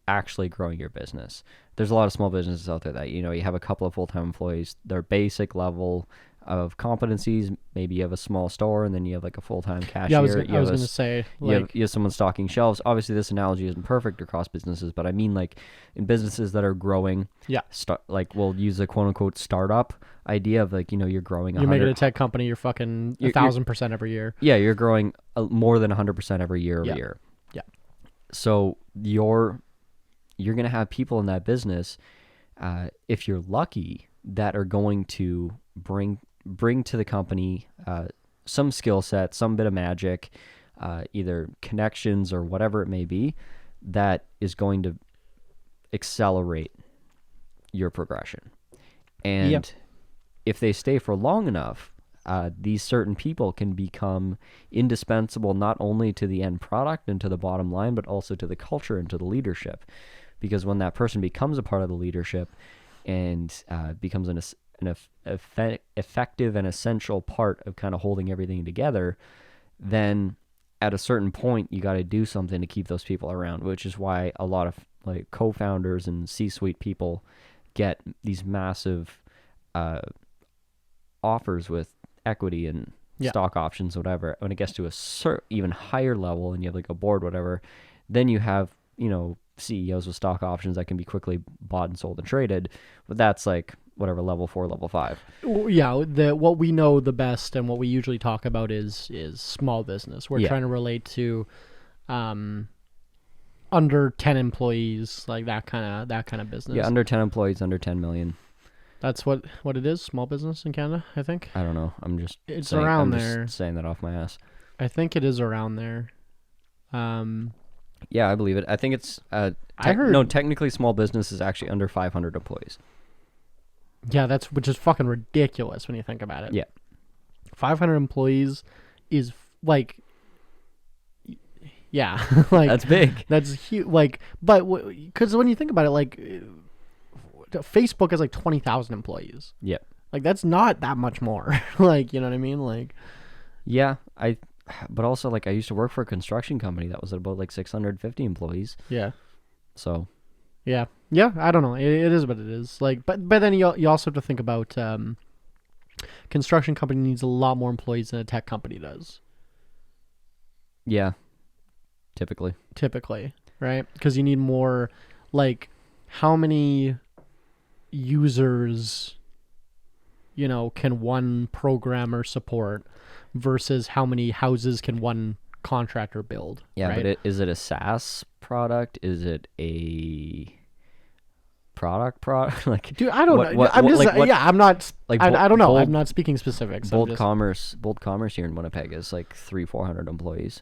actually growing your business, there's a lot of small businesses out there that, you have a couple of full-time employees, their basic level of competencies, maybe you have a small store and then you have like a full-time cashier.
Yeah, I was going to say,
you have someone stocking shelves. Obviously this analogy isn't perfect across businesses, but I mean like in businesses that are growing, we'll use the quote-unquote startup idea of like, you're growing.
You're making a tech company, you're fucking 1,000% every year.
Yeah, you're growing more than 100% every year over year.
Yeah.
So you're going to have people in that business, if you're lucky, that are going to bring to the company some skill set, some bit of magic, either connections or whatever it may be, that is going to accelerate your progression. And if they stay for long enough, these certain people can become indispensable not only to the end product and to the bottom line, but also to the culture and to the leadership. Because when that person becomes a part of the leadership and becomes an effective and essential part of kind of holding everything together, then at a certain point you got to do something to keep those people around, which is why a lot of like co-founders and C-suite people get these massive offers with equity and stock options, whatever. When it gets to a even higher level and you have like a board, whatever, then you have, CEOs with stock options that can be quickly bought and sold and traded, but that's like whatever, level 4, level 5.
Yeah, what we know the best and what we usually talk about is small business. We're trying to relate to under 10 employees, like that kind of business.
Yeah, under 10 employees, under 10 million.
That's what it is, small business in Canada, I think.
I don't know.
It's around there.
Just saying that off my ass.
I think it is around there.
Yeah, I believe it. I think it's technically small business is actually under 500 employees.
Yeah, which is fucking ridiculous when you think about it.
Yeah.
500 employees is like, yeah, like
that's big.
That's huge. Like, but because when you think about it, like Facebook has like 20,000 employees.
Yeah.
Like, that's not that much more. Like, you know what I mean? Like,
Yeah, but also like I used to work for a construction company that was at about like 650 employees.
yeah.
So
Yeah. Yeah, I don't know. It is what it is. Like, but then you also have to think about construction company needs a lot more employees than a tech company does.
yeah, typically.
Typically, right? Because you need more, like, how many users, can one programmer support versus how many houses can one contractor build?
Yeah,
right?
but is it a SaaS product? Is it a product? Like,
Dude, I don't know.
what,
I'm just,
like, what,
yeah, I'm not,
like
I don't know.
Bold,
I'm not speaking specifics.
Bold Commerce here in Winnipeg is like 400 employees.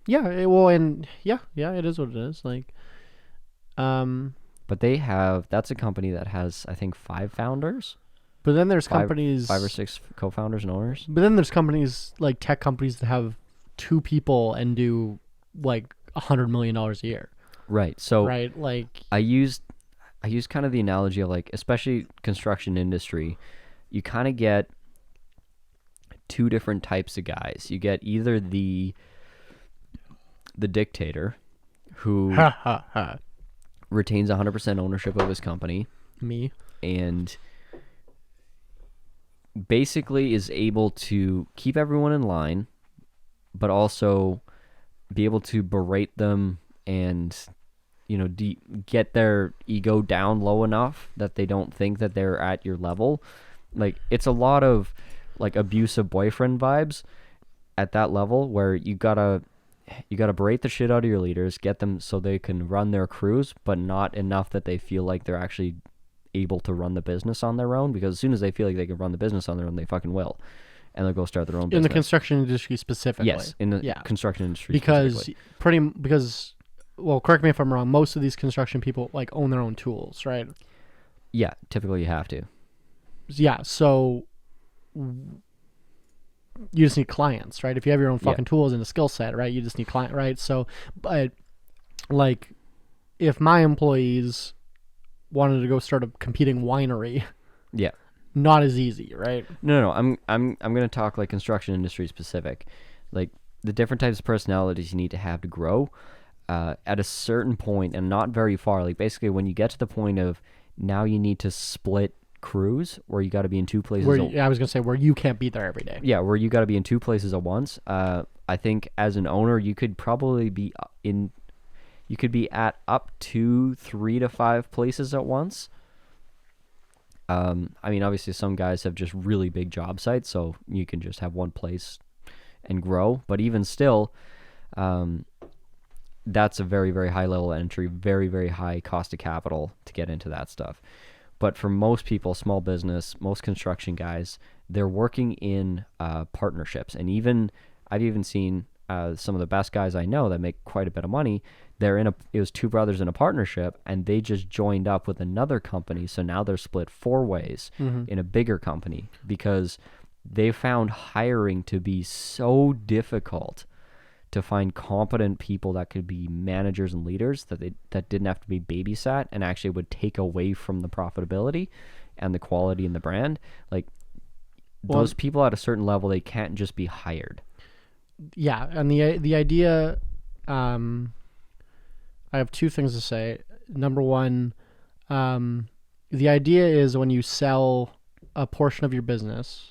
Yeah, and yeah, it is what it is. Like,
But that's a company that has, I think, 5 founders.
But then there's companies,
5 or 6 co-founders and owners.
But then there's companies like tech companies that have 2 people and do like $100 million a year.
Right. So
right, like
I used kind of the analogy of like, especially construction industry, you kind of get 2 different types of guys. You get either the dictator who retains 100% ownership of his company.
Me.
And basically is able to keep everyone in line, but also be able to berate them and, get their ego down low enough that they don't think that they're at your level. Like, it's a lot of like abusive boyfriend vibes at that level where you gotta berate the shit out of your leaders, get them so they can run their crews, but not enough that they feel like they're actually able to run the business on their own, because as soon as they feel like they can run the business on their own, they fucking will, and they'll go start their own business.
In the construction industry specifically.
Yes, in the construction industry
because well, correct me if I'm wrong, most of these construction people like own their own tools, right?
Yeah, typically you have to.
Yeah, so you just need clients, right? If you have your own fucking tools and a skill set, right? You just need client, right? So, but like, if my employees wanted to go start a competing winery,
yeah,
not as easy, right?
No. I'm gonna talk like construction industry specific, like the different types of personalities you need to have to grow. At a certain point, and not very far, like basically when you get to the point of now you need to split crews, where you got to be in 2 places.
I was gonna say where you can't be there every day.
Yeah, where you got to be in 2 places at once. I think as an owner, you could probably be at up to 3 to 5 places at once. I mean, obviously some guys have just really big job sites, so you can just have one place and grow. But even still, that's a very, very high level entry, very, very high cost of capital to get into that stuff. But for most people, small business, most construction guys, they're working in partnerships. And I've even seen some of the best guys I know that make quite a bit of money. It was 2 brothers in a partnership, and they just joined up with another company. So now they're split 4 ways in a bigger company, because they found hiring to be so difficult to find competent people that could be managers and leaders that didn't have to be babysat and actually would take away from the profitability and the quality in the brand. Like, those people at a certain level, they can't just be hired.
Yeah, and the idea, I have 2 things to say. Number one, the idea is when you sell a portion of your business,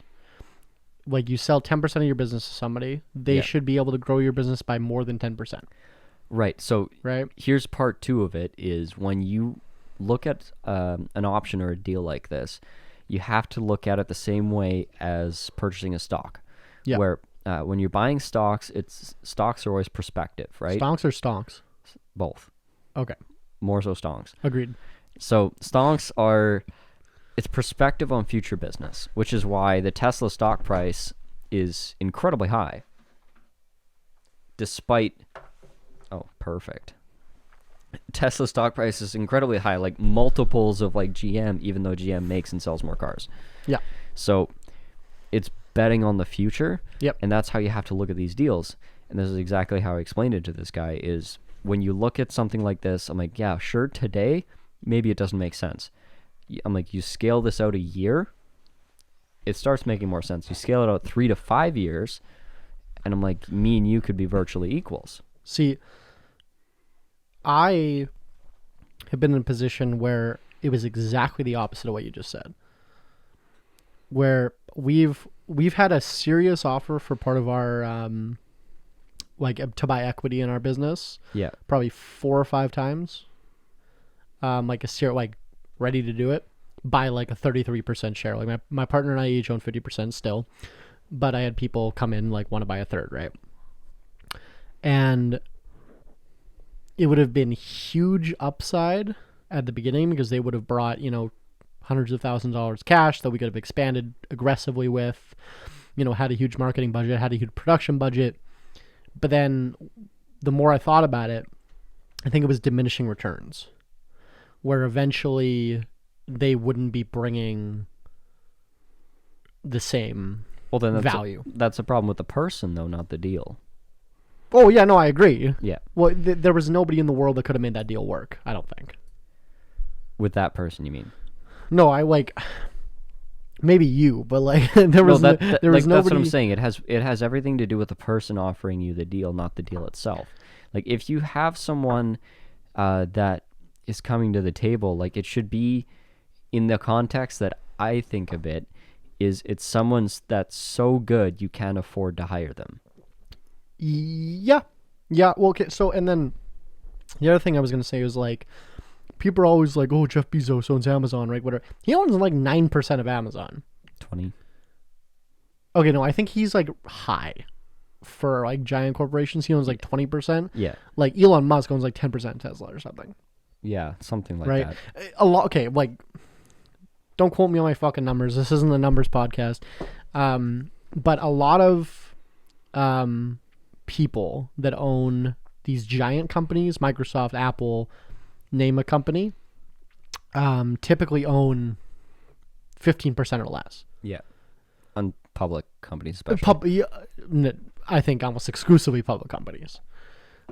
like you sell 10% of your business to somebody, they should be able to grow your business by more than 10%.
Right. So
right.
Here's part 2 of it is when you look at an option or a deal like this, you have to look at it the same way as purchasing a stock. Yeah. Where when you're buying stocks, stocks are always prospective, right?
Stonks or stonks?
Both.
Okay.
More so stonks.
Agreed.
So stonks it's perspective on future business, which is why the Tesla stock price is incredibly high. Perfect. Tesla stock price is incredibly high, like multiples of like GM, even though GM makes and sells more cars.
Yeah.
So it's betting on the future.
Yep.
And that's how you have to look at these deals. And this is exactly how I explained it to this guy is when you look at something like this, I'm like, yeah, sure, today, maybe it doesn't make sense. I'm like, you scale this out a year, it starts making more sense. You scale it out 3 to 5 years, and I'm like, me and you could be virtually equals.
See, I have been in a position where it was exactly the opposite of what you just said. Where we've had a serious offer for part of our to buy equity in our business.
Yeah.
Probably 4 or 5 times. Ready to do it. Buy like a 33% share. Like my partner and I each own 50% still. But I had people come in like want to buy a third, right? And it would have been huge upside at the beginning because they would have brought, hundreds of thousands of dollars cash that we could have expanded aggressively with, had a huge marketing budget, had a huge production budget. But then the more I thought about it, I think it was diminishing returns, where eventually they wouldn't be bringing the same value.
That's a problem with the person, though, not the deal.
Oh, yeah, no, I agree.
Yeah.
Well, there was nobody in the world that could have made that deal work, I don't think.
With that person, you mean?
No, maybe you, but there was nobody.
That's what I'm saying. It has everything to do with the person offering you the deal, not the deal itself. Like if you have someone that is coming to the table, like it should be in the context that I think of it, it's someone that's so good you can't afford to hire them.
Yeah. Well, okay. So, and then the other thing I was going to say was people are always like, oh, Jeff Bezos owns Amazon, right? Whatever. He owns 9% of Amazon.
20.
Okay, no, I think he's high for giant corporations. He owns 20%.
Yeah.
Elon Musk owns 10% Tesla or something.
Yeah, something like
right?
that.
A lot. Okay, don't quote me on my fucking numbers. This isn't the numbers podcast. But a lot of people that own these giant companies, Microsoft, Apple, name a company, typically own 15% or less.
Yeah. On public companies especially.
I think almost exclusively public companies.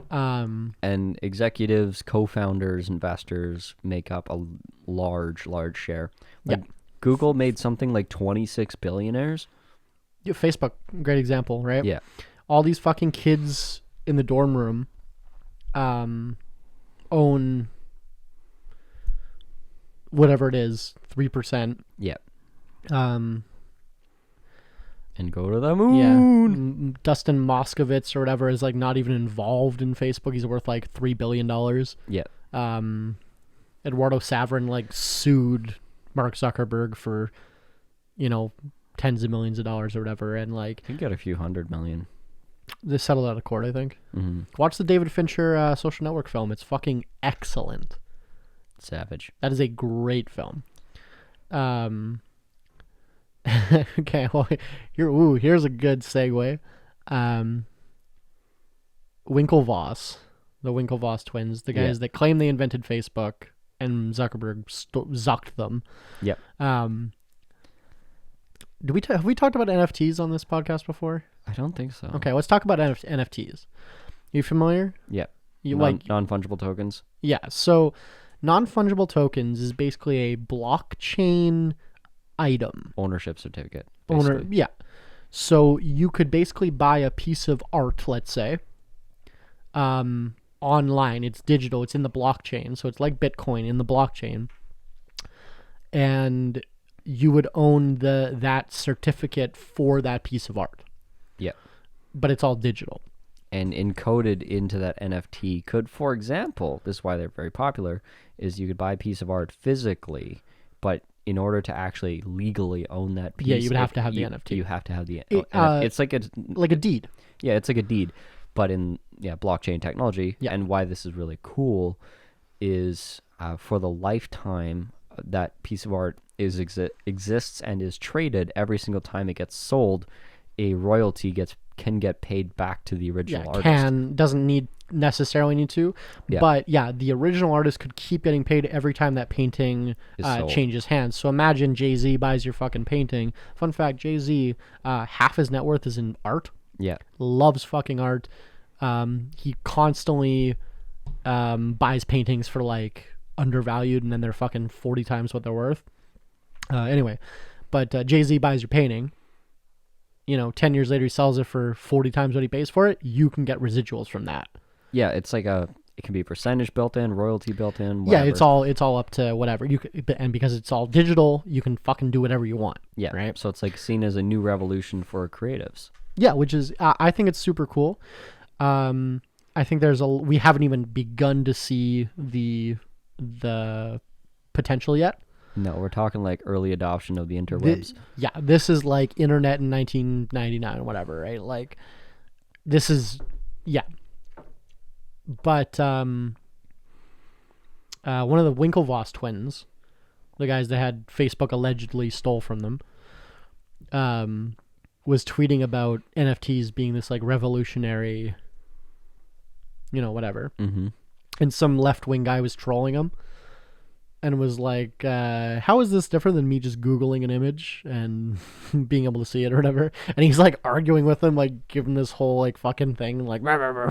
And executives, co-founders, investors make up a large share. Google made something like 26 billionaires.
Yeah, Facebook, great example, right?
Yeah.
All these fucking kids in the dorm room own whatever it is, 3%.
Yeah. And go to the moon.
Yeah. Dustin Moskovitz or whatever is not even involved in Facebook. He's worth $3 billion.
Yeah.
Eduardo Saverin sued Mark Zuckerberg for, tens of millions of dollars or whatever. And
he got a few $100 million.
They settled out of court, I think.
Mm-hmm.
Watch the David Fincher Social Network film. It's fucking excellent.
Savage.
That is a great film. Okay, well, here's a good segue. Winklevoss, the Winklevoss twins, the guys that claim they invented Facebook, and Zuckerberg zucked them.
Yep.
Have we talked about NFTs on this podcast before?
I don't think so.
Okay, let's talk about NFTs. You familiar?
Yeah.
You
non-fungible tokens?
Yeah. So, non-fungible tokens is basically a blockchain item.
Ownership certificate. Basically.
Yeah. So you could basically buy a piece of art, let's say, online. It's digital. It's in the blockchain. So it's like Bitcoin in the blockchain. And you would own that certificate for that piece of art.
Yeah.
But it's all digital.
And encoded into that NFT could, for example, this is why they're very popular, is you could buy a piece of art physically, but in order to actually legally own that piece,
you would have to have the NFT.
You have to have the
it's
like a
deed.
Yeah, it's like a deed, but in blockchain technology.
Yeah.
And why this is really cool is for the lifetime that piece of art exists and is traded. Every single time it gets sold, a royalty can get paid back to the original artist.
Doesn't necessarily need to, but the original artist could keep getting paid every time that painting changes hands. So imagine Jay-Z buys your fucking painting. Fun fact, Jay-Z, half his net worth is in art.
Yeah.
Loves fucking art. He constantly buys paintings for undervalued, and then they're fucking 40 times what they're worth. Anyway, But Jay-Z buys your painting. 10 years later, he sells it for 40 times what he pays for it. You can get residuals from that.
Yeah, it's like it can be percentage built in, royalty built in. Whatever.
Yeah, it's all up to whatever and because it's all digital, you can fucking do whatever you want.
Yeah,
right.
So it's like seen as a new revolution for creatives.
Yeah, which is I think it's super cool. I think we haven't even begun to see the potential yet.
No, we're talking like early adoption of the interwebs.
This is like internet in 1999 or whatever, right? Like, this is, But one of the Winklevoss twins, the guys that had Facebook allegedly stole from them, was tweeting about NFTs being this like revolutionary, whatever.
Mm-hmm.
And some left-wing guy was trolling him. And was like, how is this different than me just Googling an image and being able to see it or whatever? And he's like arguing with him, like giving this whole like fucking thing, like whatever.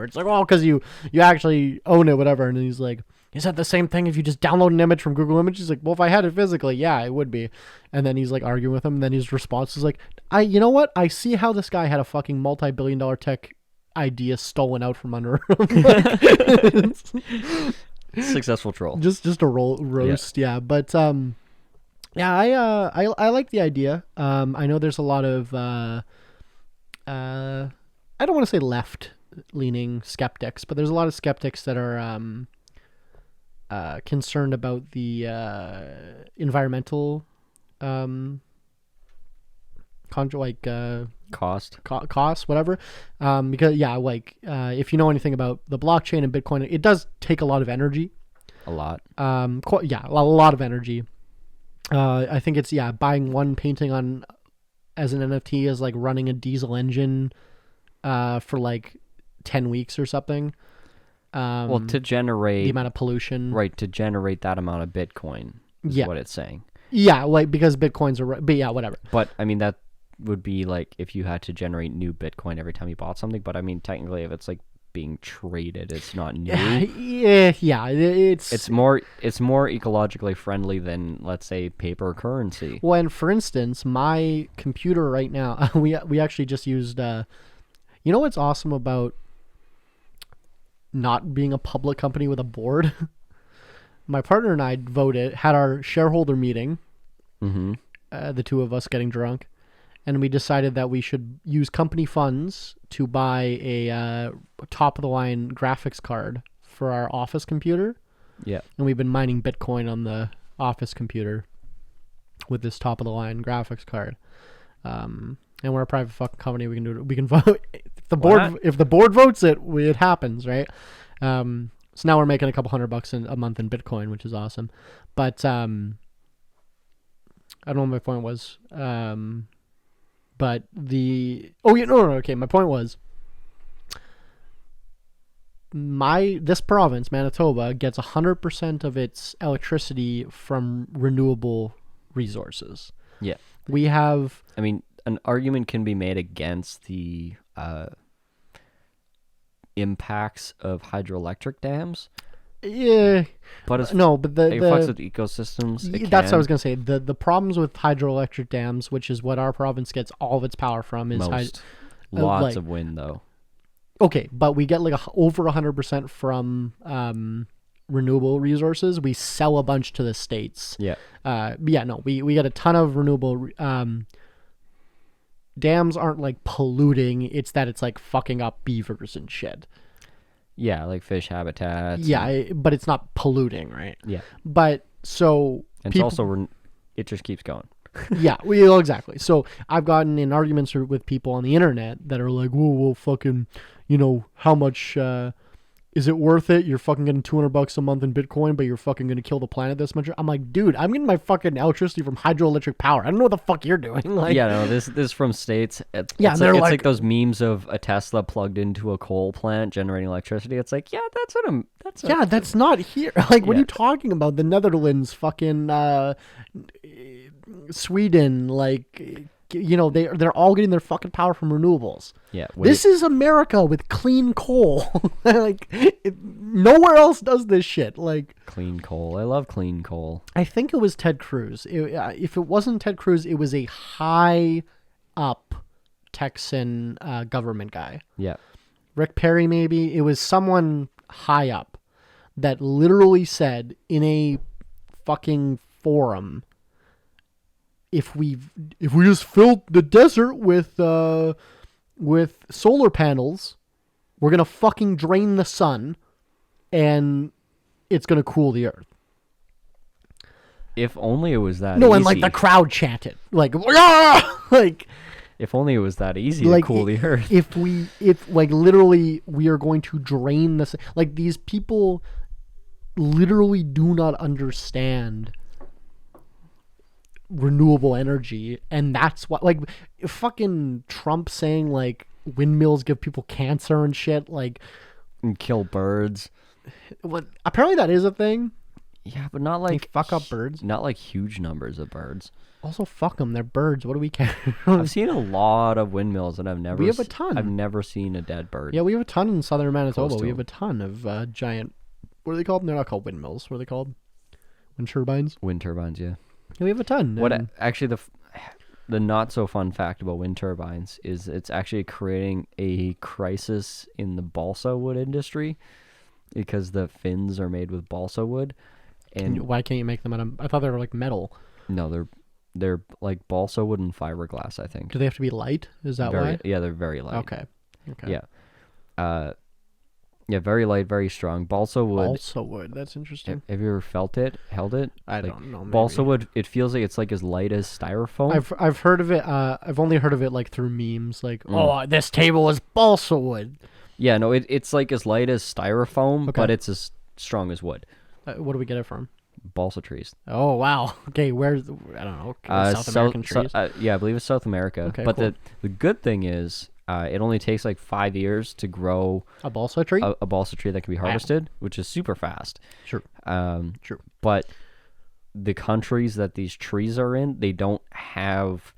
It's like, well, because you actually own it, whatever. And he's like, is that the same thing if you just download an image from Google Images? He's like, well, if I had it physically, yeah, it would be. And then he's like arguing with him. And then his response is like, you know what? I see how this guy had a fucking multi-billion-dollar tech idea stolen out from under him.
Successful troll.
Just a roast, yeah. But I like the idea. I know there's a lot of I don't want to say left leaning skeptics, but there's a lot of skeptics that are concerned about the environmental cost, whatever. Because if you know anything about the blockchain and Bitcoin, it does take a lot of energy.
A lot.
A lot of energy. I think it's buying one painting as an NFT is like running a diesel engine for like 10 weeks or something.
Well, to generate
the amount of pollution,
right? To generate that amount of Bitcoin is what it's saying.
Yeah, like because Bitcoins are, but whatever.
But I mean that would be like if you had to generate new Bitcoin every time you bought something. But I mean, technically, if it's like being traded, it's not new. It's more ecologically friendly than, let's say, paper currency.
Well, and for instance, my computer right now, we actually just used. You know what's awesome about not being a public company with a board? My partner and I had our shareholder meeting.
Mm-hmm.
The two of us getting drunk. And we decided that we should use company funds to buy a top-of-the-line graphics card for our office computer.
Yeah. And
we've been mining Bitcoin on the office computer with this top-of-the-line graphics card. And we're a private fucking company. We can do it. We can vote. If the board votes it, it happens, right? So now we're making a couple $100 a month in Bitcoin, which is awesome. But I don't know what my point was. But okay. My point was, this province, Manitoba, gets 100% of its electricity from renewable resources.
Yeah,
we have.
I mean, an argument can be made against the impacts of hydroelectric dams.
Yeah,
but it fucks with ecosystems.
That's what I was gonna say. The problems with hydroelectric dams, which is what our province gets all of its power from, is
lots of wind though.
Okay, but we get like over 100% from renewable resources. We sell a bunch to the states.
Yeah.
We get a ton of renewable. Dams aren't like polluting. It's that it's like fucking up beavers and shit.
Yeah, like fish habitats.
Yeah, but it's not polluting, right?
Yeah.
But so...
And it's also... It just keeps going.
Yeah, exactly. So I've gotten in arguments with people on the internet that are like, whoa, well, fucking, how much... is it worth it? You're fucking getting $200 a month in Bitcoin, but you're fucking going to kill the planet this much. I'm like, dude, I'm getting my fucking electricity from hydroelectric power. I don't know what the fuck you're doing. Like,
yeah, no, this is from states. It's like those memes of a Tesla plugged into a coal plant generating electricity. It's like, yeah, that's
not here. Like, what are you talking about? The Netherlands, fucking Sweden, like. they're all getting their fucking power from renewables.
Yeah.
This is America with clean coal. Like, nowhere else does this shit. Like,
clean coal. I love clean coal.
I think it was Ted Cruz. If it wasn't Ted Cruz, it was a high up Texan government guy.
Yeah.
Rick Perry, maybe. It was someone high up that literally said in a fucking forum, if we just filled the desert with solar panels, we're gonna fucking drain the sun, and it's gonna cool the earth.
If only it was that
No,
easy.
and like the crowd chanted, like, ah! Like,
if only it was that easy
like,
to cool the earth.
If like literally we are going to drain the sun. Like, these people literally do not understand renewable energy, and that's what, like, fucking Trump saying like windmills give people cancer and shit, like,
And kill birds.
what, apparently that is a thing.
Yeah, but not like
They fuck up birds.
Not like huge numbers of birds.
Also, fuck them, they're birds, what do we care?
I've seen a lot of windmills, and
We have a ton.
I've never seen a dead bird.
Yeah, we have a ton in southern Manitoba.
Close to
We have a ton of giant, what are they called? They're not called windmills. What are they called? Wind turbines?
Wind turbines, yeah.
Yeah, we have a ton.
What
and-
actually the not so fun fact about wind turbines is it's actually creating a crisis in the balsa wood industry because the fins are made with balsa wood, and
why can't you make them out of, I thought they were like metal.
no, they're like balsa wood and fiberglass, I think.
Do they have to be light? Is that
Very,
why?
yeah, they're very light.
Okay.
Yeah. Yeah, very light, very strong. Balsa wood.
Balsa wood. That's interesting.
Have you ever felt it? Held it?
I
Like,
don't know. Maybe.
balsa wood. It feels like it's like as light as styrofoam.
I've heard of it. I've only heard of it like through memes. Like, oh, this table is balsa wood.
Yeah, no, it's like as light as styrofoam,
Okay.
but it's as strong as wood.
What do we get it from?
Balsa trees.
Oh wow. Okay, where's, I don't know. South American trees.
Yeah, I believe it's South America.
Okay,
but
cool.
the good thing is, it only takes like 5 years to grow
A balsa tree.
a balsa tree that can be harvested, which is super fast.
Sure. True.
But the countries that these trees are in, they don't have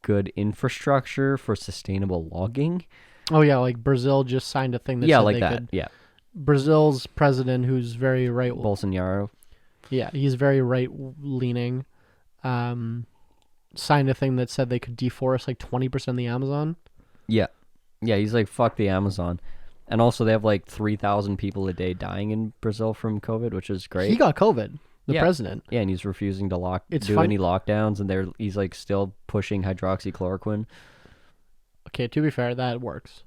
good infrastructure for sustainable logging.
Oh yeah, like Brazil just signed a thing that
Yeah,
said
like
they
that.
could.
Yeah,
Brazil's president, who's very right.
Bolsonaro.
Yeah, he's very right leaning. Signed a thing that said they could deforest like 20% of the Amazon.
Yeah, he's like, fuck the Amazon. And also they have like 3,000 people a day dying in Brazil from COVID, which is great.
He got COVID, the
Yeah.
president.
Yeah, and he's refusing to
It's
do
fun-
any lockdowns, and he's like still pushing hydroxychloroquine
Okay, to be fair, that works.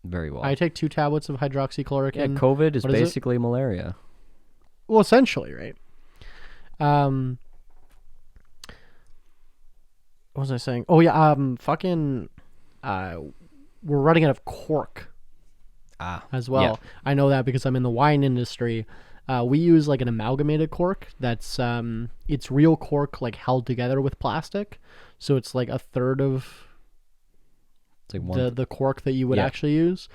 very well.
I take 2 tablets of hydroxychloroquine.
Yeah, COVID is
What is it?
basically malaria.
Well, essentially, right? What was I saying? Oh yeah, fucking, we're running out of cork as well.
Yeah.
I know that because I'm in the wine industry. We use like an amalgamated cork. That's it's real cork like held together with plastic, so it's like a third of
It's like one.
the cork that you would
Yeah.
actually use.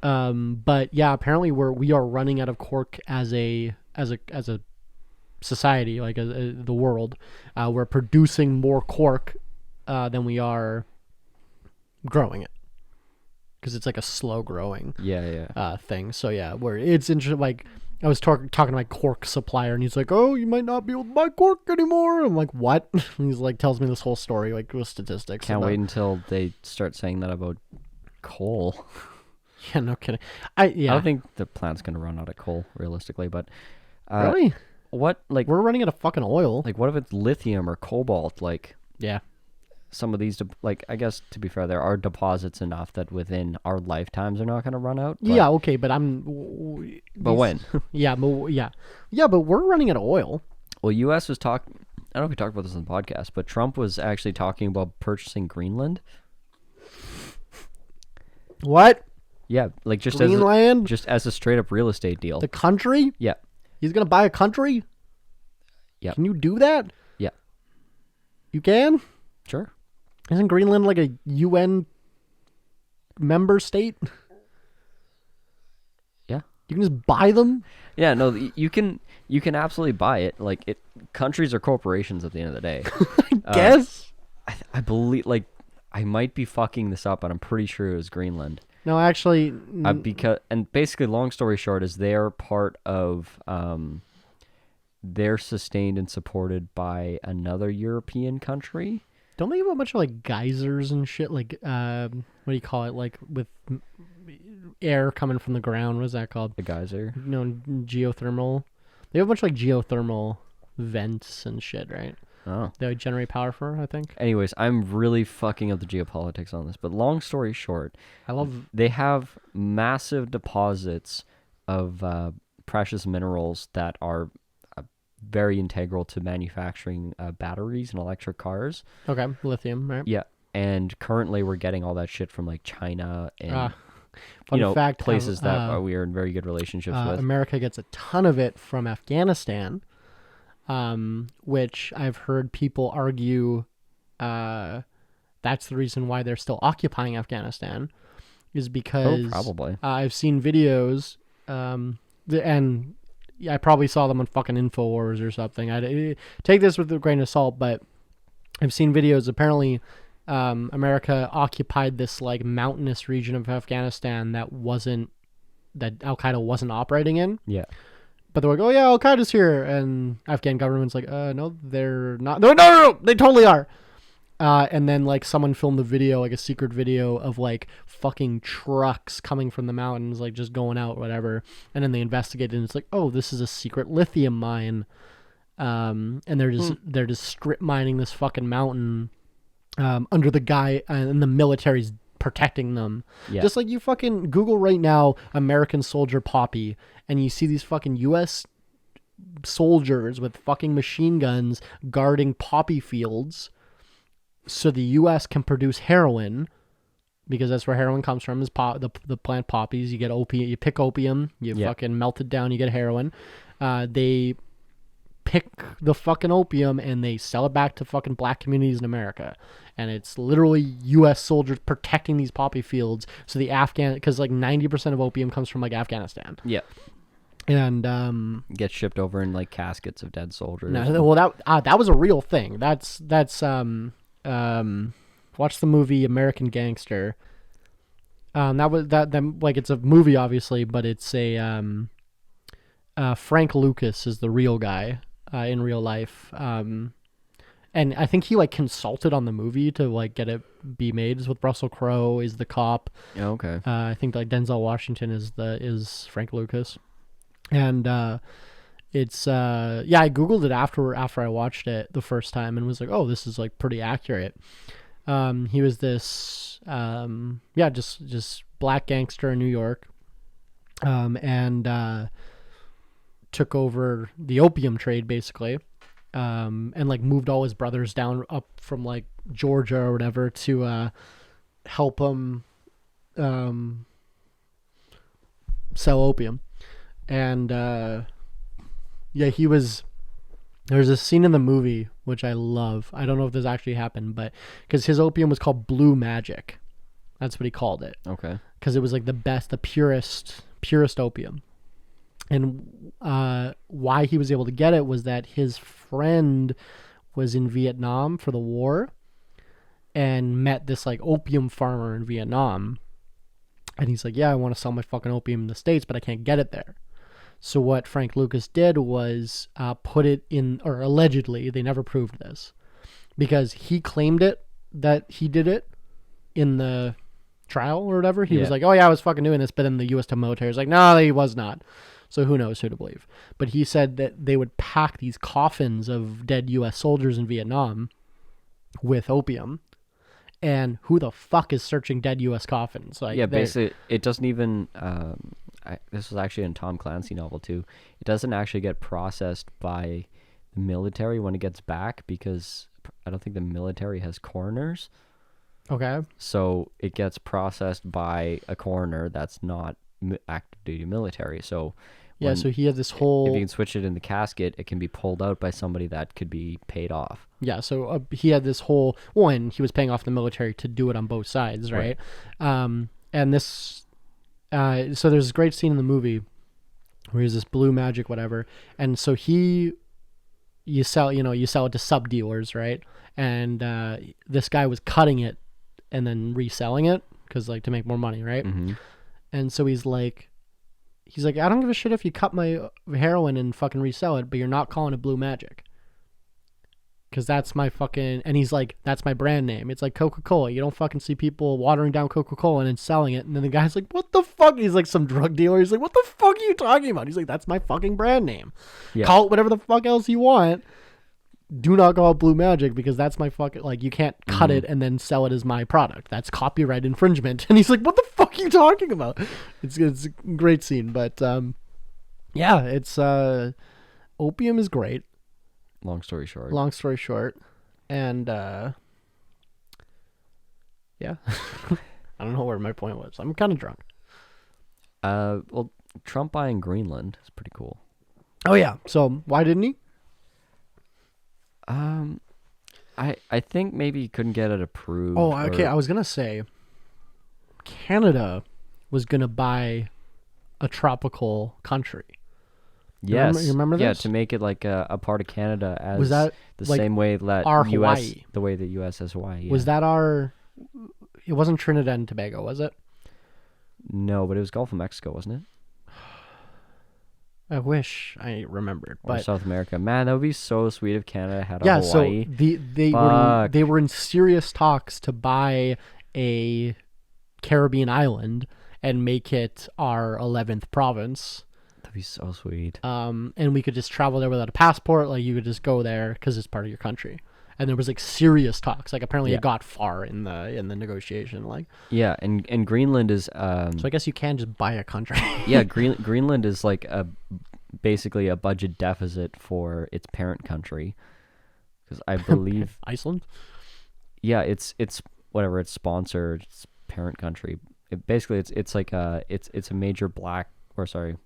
But yeah, apparently we are running out of cork as a society, like the world. We're producing more cork than we are growing it, because it's like a slow growing
Yeah.
thing. So yeah, it's interesting. Like, I was talking to my cork supplier, and he's like, "Oh, you might not be able to buy cork anymore." I'm like, "What?" And he's like, tells me this whole story, like, with statistics.
Can't
about-
wait until they start saying that about coal.
Yeah, no kidding. I
I don't think the plant's gonna run out of coal realistically, but
really,
what like
we're running out of fucking oil.
like what if it's lithium or cobalt? Like
Yeah.
some of these, like, I guess to be fair, there are deposits enough that within our lifetimes are not gonna run out. But,
Yeah. Okay, but
but when?
Yeah, but we're running out of oil.
Well, U.S. was I don't know if we talked about this on the podcast, but Trump was actually talking about purchasing Greenland.
What?
Yeah, like just
Greenland?
as a straight up real estate deal.
The country?
Yeah,
He's gonna buy a country?
Yeah.
Can you do that?
yeah,
You can?
sure.
Isn't Greenland like a UN member state?
Yeah,
You can just buy them?
yeah. No, you can absolutely buy it. Like countries are corporations at the end of the day.
Guess?
I believe, like, I might be fucking this up, but I'm pretty sure it was Greenland.
No, actually,
Because, and basically, long story short, is they're part of, they're sustained and supported by another European country.
don't they have a bunch of like geysers and shit? Like, what do you call it? Like with air coming from the ground. What is that called?
The geyser.
No, geothermal. They have a bunch of like geothermal vents and shit, right?
Oh.
They would generate power for, I think.
Anyways, I'm really fucking up the geopolitics on this, but long story short, they have massive deposits of precious minerals that are very integral to manufacturing batteries and electric cars.
Okay, lithium, right?
Yeah, and currently we're getting all that shit from like China and
Fun fact,
places that we are in very good relationships with.
America gets a ton of it from Afghanistan. Which I've heard people argue that's the reason why they're still occupying Afghanistan, is because
probably.
I've seen videos, and I probably saw them on fucking InfoWars or something. I take this with a grain of salt, but I've seen videos. Apparently, America occupied this like mountainous region of Afghanistan that Al Qaeda wasn't operating in.
Yeah.
But they're like, oh yeah, Al Qaeda's here, and Afghan government's like, no, they're not. No, they totally are. And then like someone filmed the video, like a secret video of like fucking trucks coming from the mountains, like just going out, whatever. And then they investigate it, and it's like, oh, this is a secret lithium mine. And they're just strip mining this fucking mountain, under the guy, and the military's protecting them.
Yeah.
Just like you fucking Google right now American soldier poppy, and you see these fucking US soldiers with fucking machine guns guarding poppy fields so the US can produce heroin, because that's where heroin comes from, is the plant poppies. You get opium, you pick opium, you fucking melt it down, you get heroin. They pick the fucking opium and they sell it back to fucking black communities in America. And it's literally U.S. soldiers protecting these poppy fields. So the because like 90% of opium comes from like Afghanistan.
Yeah.
And
gets shipped over in like caskets of dead soldiers.
No, well that was a real thing. That's watch the movie American Gangster. Like it's a movie obviously, but it's a Frank Lucas is the real guy in real life. And I think he like consulted on the movie to like get it be made. It's with Russell Crowe is the cop.
Oh, okay.
I think like Denzel Washington is Frank Lucas. And it's I googled it after I watched it the first time and was like, oh, this is like pretty accurate. He was this just black gangster in New York, and took over the opium trade basically, and like moved all his brothers down up from like Georgia or whatever to help him sell opium. And there's a scene in the movie which I love. I don't know if this actually happened, but because his opium was called Blue Magic, that's what he called it.
Okay.
Because it was like the purest opium. And why he was able to get it was that his friend was in Vietnam for the war and met this like opium farmer in Vietnam. And he's like, yeah, I want to sell my fucking opium in the States, but I can't get it there. So what Frank Lucas did was put it in, or allegedly, they never proved this, because he claimed that he did it in the trial or whatever. He was like, oh yeah, I was fucking doing this, but then the U.S. military was like, no, he was not. So who knows who to believe. But he said that they would pack these coffins of dead U.S. soldiers in Vietnam with opium. And who the fuck is searching dead U.S. coffins? Like,
yeah, basically, it doesn't even... this was actually in Tom Clancy novel too. It doesn't actually get processed by the military when it gets back, because I don't think the military has coroners.
Okay.
So it gets processed by a coroner that's not active duty military. So
yeah, so he had this whole...
If you can switch it in the casket, it can be pulled out by somebody that could be paid off.
Yeah, so he had this whole... One, he was paying off the military to do it on both sides, right? And this... so there's this great scene in the movie where he's this blue magic, whatever. And so he you sell it to sub dealers, right? And this guy was cutting it and then reselling it because like to make more money, right?
Mm-hmm.
And so he's like, I don't give a shit if you cut my heroin and fucking resell it, but you're not calling it Blue Magic. Because that's my fucking... And he's like, that's my brand name. It's like Coca-Cola. You don't fucking see people watering down Coca-Cola and then selling it. And then the guy's like, what the fuck? He's like some drug dealer. He's like, what the fuck are you talking about? He's like, that's my fucking brand name. Yeah. Call it whatever the fuck else you want. Do not call it Blue Magic because that's my fucking... Like, you can't cut it and then sell it as my product. That's copyright infringement. And he's like, what the fuck are you talking about? It's a great scene. But, yeah, it's... Opium is great.
Long story short.
And, yeah. I don't know where my point was. I'm kind of drunk.
Well, Trump buying Greenland is pretty cool.
Oh, yeah. So, why didn't he?
I think maybe he couldn't get it approved.
Oh, okay. I was going to say, Canada was going to buy a tropical country.
Yes.
You remember this?
Yeah, to make it like a part of Canada as
was that
the
like
same way that
our
US,
Hawaii?
The way the US has Hawaii. Yeah.
Was that our... It wasn't Trinidad and Tobago, was it?
No, but it was Gulf of Mexico, wasn't it?
I wish I remembered.
Or
but
South America. Man, that would be so sweet if Canada had a
yeah,
Hawaii.
So they were in serious talks to buy a Caribbean island and make it our 11th province.
That'd be so sweet.
And we could just travel there without a passport. Like, you could just go there because it's part of your country. And there was like serious talks. Like, apparently it got far in the negotiation. Like,
yeah, and Greenland is
so I guess you can just buy a country.
yeah, Greenland is like basically a budget deficit for its parent country, because I believe
Iceland.
Yeah, it's whatever it's sponsored, its parent country. It's like it's a major black or sorry.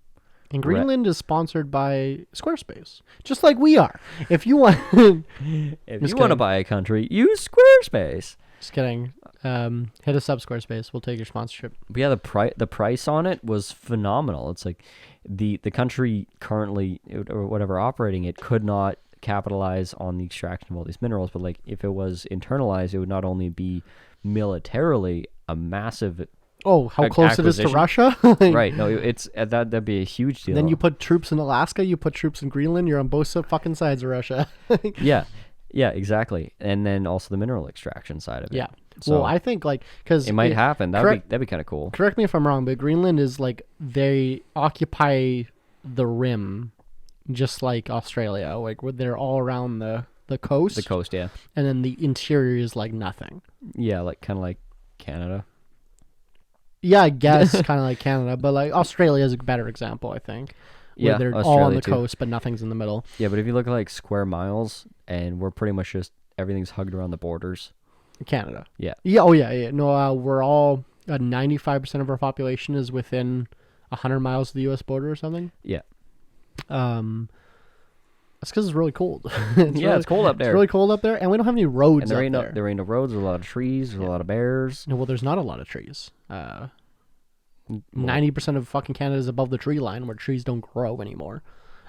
And Greenland is sponsored by Squarespace, just like we are. If you want,
to buy a country, use Squarespace.
Just kidding. Hit us up, Squarespace. We'll take your sponsorship.
But yeah, the price on it was phenomenal. It's like the country currently or whatever operating it could not capitalize on the extraction of all these minerals, but like if it was internalized, it would not only be militarily a massive
how close it is to Russia.
Right. No, it's that'd be a huge deal.
Then you put troops in Alaska, you put troops in Greenland, you're on both fucking sides of Russia.
Yeah, exactly. And then also the mineral extraction side of it.
Yeah. So, well, I think like because
it might happen. That'd be kind of cool.
Correct me if I'm wrong, but Greenland is like they occupy the rim, just like Australia. Like they're all around the coast.
The coast, yeah.
And then the interior is like nothing.
Yeah, like kind of like Canada.
Yeah, I guess kind of like Canada, but like Australia is a better example, I think. Where they're
Australia
all on the
too.
coast, but nothing's in the middle.
Yeah, but if you look at like square miles, and we're pretty much just everything's hugged around the borders.
Canada.
Yeah.
Yeah. Oh yeah. No, we're all 95% of our population is within 100 miles of the U.S. border or something.
Yeah.
That's because it's really cold.
It's cold up there.
It's really cold up there, and we don't have any roads.
And there ain't no roads. There's a lot of trees. There's a lot of bears.
No, well, there's not a lot of trees. 90% of fucking Canada is above the tree line, where trees don't grow anymore.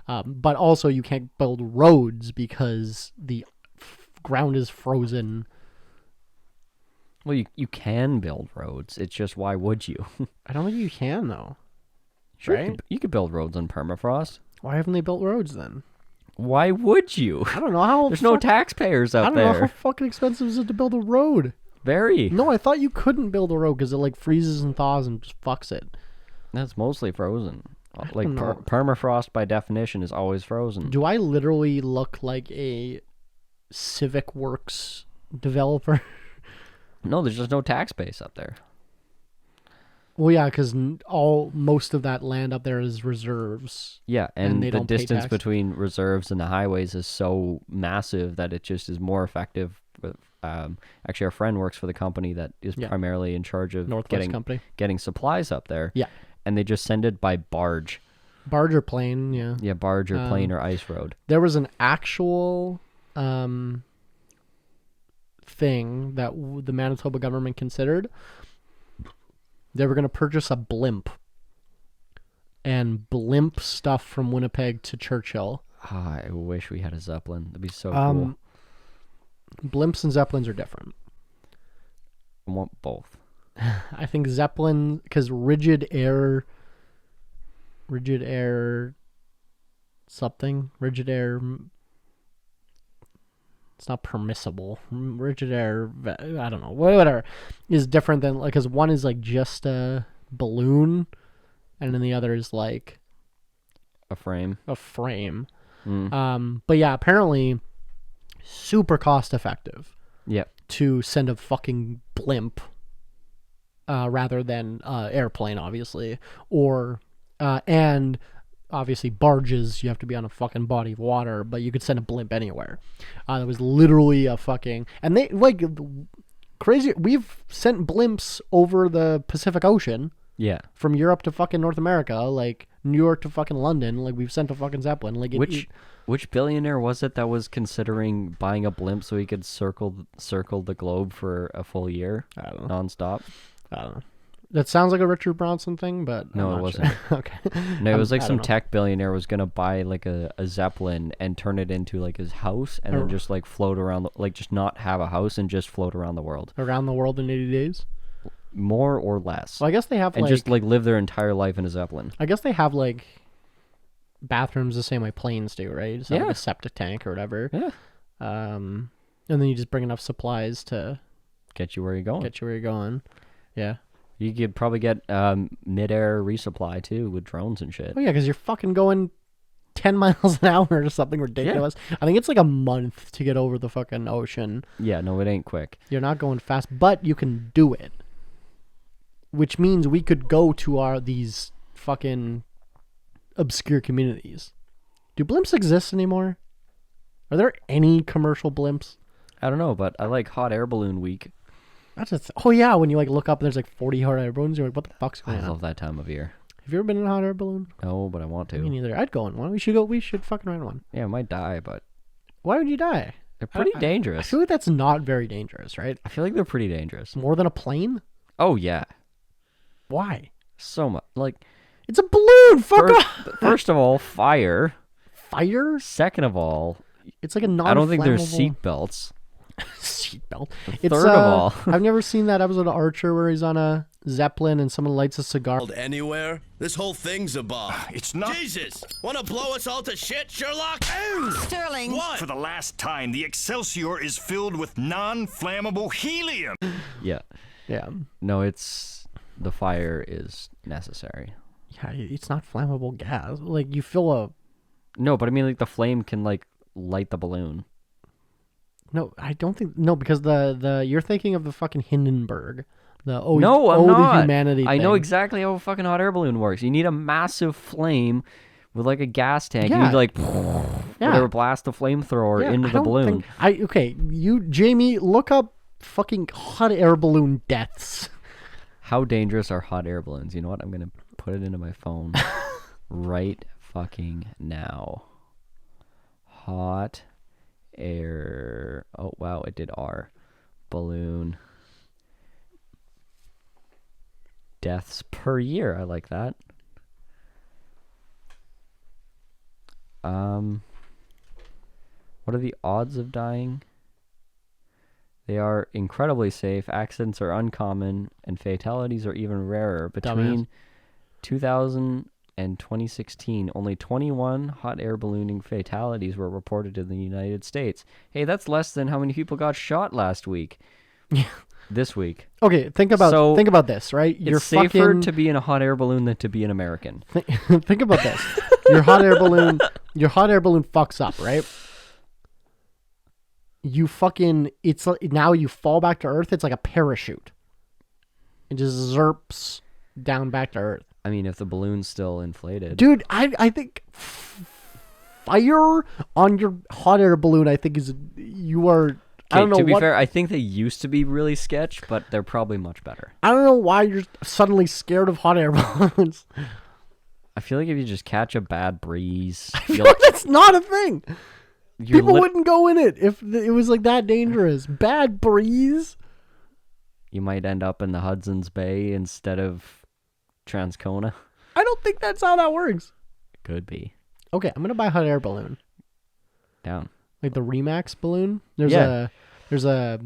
But also, you can't build roads because the ground is frozen.
Well, you can build roads. It's just, why would you?
I don't think you can, though.
Sure,
right?
you could build roads on permafrost.
Why haven't they built roads then?
Why would you?
I don't know how.
There's no taxpayers out there.
I don't know how fucking expensive is it to build a road.
Very.
No, I thought you couldn't build a road because it like freezes and thaws and just fucks it.
That's mostly frozen. Like permafrost by definition is always frozen.
Do I literally look like a Civic Works developer?
No, there's just no tax base up there.
Well, yeah, because most of that land up there is reserves.
Yeah, and
they
the
don't pay
distance
tax.
between reserves and the highways is so massive that it just is more effective. Actually, our friend works for the company that is primarily in charge of getting supplies up there.
Yeah.
And they just send it by barge.
Barge or plane, yeah.
Yeah, barge or plane or ice road.
There was an actual thing that the Manitoba government considered. They were going to purchase a blimp and blimp stuff from Winnipeg to Churchill
I wish we had a Zeppelin. That'd be so cool.
Blimps and Zeppelins are different.
I want both.
I think Zeppelin, because rigid air something, rigid air, it's not permissible. Rigid air, I don't know, whatever, is different than, like, because one is like just a balloon, and then the other is like
a frame.
But yeah, apparently super cost effective.
Yep.
To send a fucking blimp rather than airplane, obviously, or and obviously barges. You have to be on a fucking body of water, but you could send a blimp anywhere. That was literally a fucking, and they like crazy. We've sent blimps over the Pacific Ocean.
Yeah.
From Europe to fucking North America, like New York to fucking London. Like, we've sent a fucking Zeppelin. Like,
which billionaire was it that was considering buying a blimp so he could circle the globe for a full year?
I don't know.
Nonstop.
I don't know. That sounds like a Richard Branson thing, but
no, it wasn't.
Sure. Okay.
No, it was like some tech billionaire was gonna buy like a Zeppelin and turn it into like his house, and then just like float around, like just not have a house and just float around the world.
Around the world in 80 days.
More or less.
Well, I guess they have,
and
like,
just like live their entire life in a Zeppelin.
I guess they have like bathrooms the same way planes do, right? So like a septic tank or whatever.
Yeah.
And then you just bring enough supplies to
get you where you're going.
Yeah.
You could probably get mid-air resupply too with drones and shit.
Oh yeah, because you're fucking going 10 miles an hour or something ridiculous. Yeah. I think it's like a month to get over the fucking ocean.
Yeah, no, it ain't quick.
You're not going fast, but you can do it. Which means we could go to these fucking obscure communities. Do blimps exist anymore? Are there any commercial blimps?
I don't know, but I like hot air balloon week.
Oh yeah, when you like look up and there's like 40 hot air balloons, you're like, what the fuck's going on?
I love that time of year.
Have you ever been in a hot air balloon?
No, but I want to.
Me neither. I'd go in one. We should go. We should fucking rent one.
Yeah, I might die, but
why would you die?
They're pretty dangerous.
I feel like that's not very dangerous, right?
I feel like they're pretty dangerous.
More than a plane?
Oh yeah.
Why?
So much. Like,
it's a balloon. Fuck off.
First of all, fire.
Fire?
Second of all,
it's like a non-flammable...
I don't think there's seat belts.
Seatbelt.
Third of all,
I've never seen that episode of Archer where he's on a Zeppelin and someone lights a cigar.
Anywhere? This whole thing's a bomb.
It's not.
Jesus! Wanna blow us all to shit, Sherlock?
Sterling.
What?
For the last time, the Excelsior is filled with non-flammable helium.
Yeah.
Yeah.
No, the fire is necessary.
Yeah, it's not flammable gas. Like, you fill a...
No, but I mean, like, the flame can, like, light the balloon.
No, I don't think... No, because you're thinking of the fucking Hindenburg.
I'm not.
The humanity
I know
thing.
exactly how a fucking hot air balloon works. You need a massive flame with, like, a gas tank.
Yeah.
You need to, like, whatever, blast a flamethrower into the balloon.
Jamie, look up fucking hot air balloon deaths.
How dangerous are hot air balloons? You know what? I'm going to put it into my phone right fucking now. Hot air... Oh, wow, it did R. Balloon deaths per year. I like that. What are the odds of dying? They are incredibly safe. Accidents are uncommon, and fatalities are even rarer. Between 2000 and 2016, only 21 hot air ballooning fatalities were reported in the United States. Hey, that's less than how many people got shot last week. This week.
Okay, think about this, right?
It's safer to be in a hot air balloon than to be an American.
Think about this. Your hot air balloon fucks up, right? You fucking, it's like, now you fall back to Earth. It's like a parachute. It just zerps down back to Earth.
I mean, if the balloon's still inflated.
Dude, I think fire on your hot air balloon, I think you are... I don't know.
To be fair, I think they used to be really sketch, but they're probably much better.
I don't know why you're suddenly scared of hot air balloons.
I feel like if you just catch a bad breeze...
I feel like that's not a thing. People wouldn't go in it if it was like that dangerous. Bad breeze.
You might end up in the Hudson's Bay instead of Transcona.
I don't think that's how that works.
Could be.
Okay, I'm going to buy a hot air balloon.
Down.
Like the Remax balloon. There's
Yeah.
a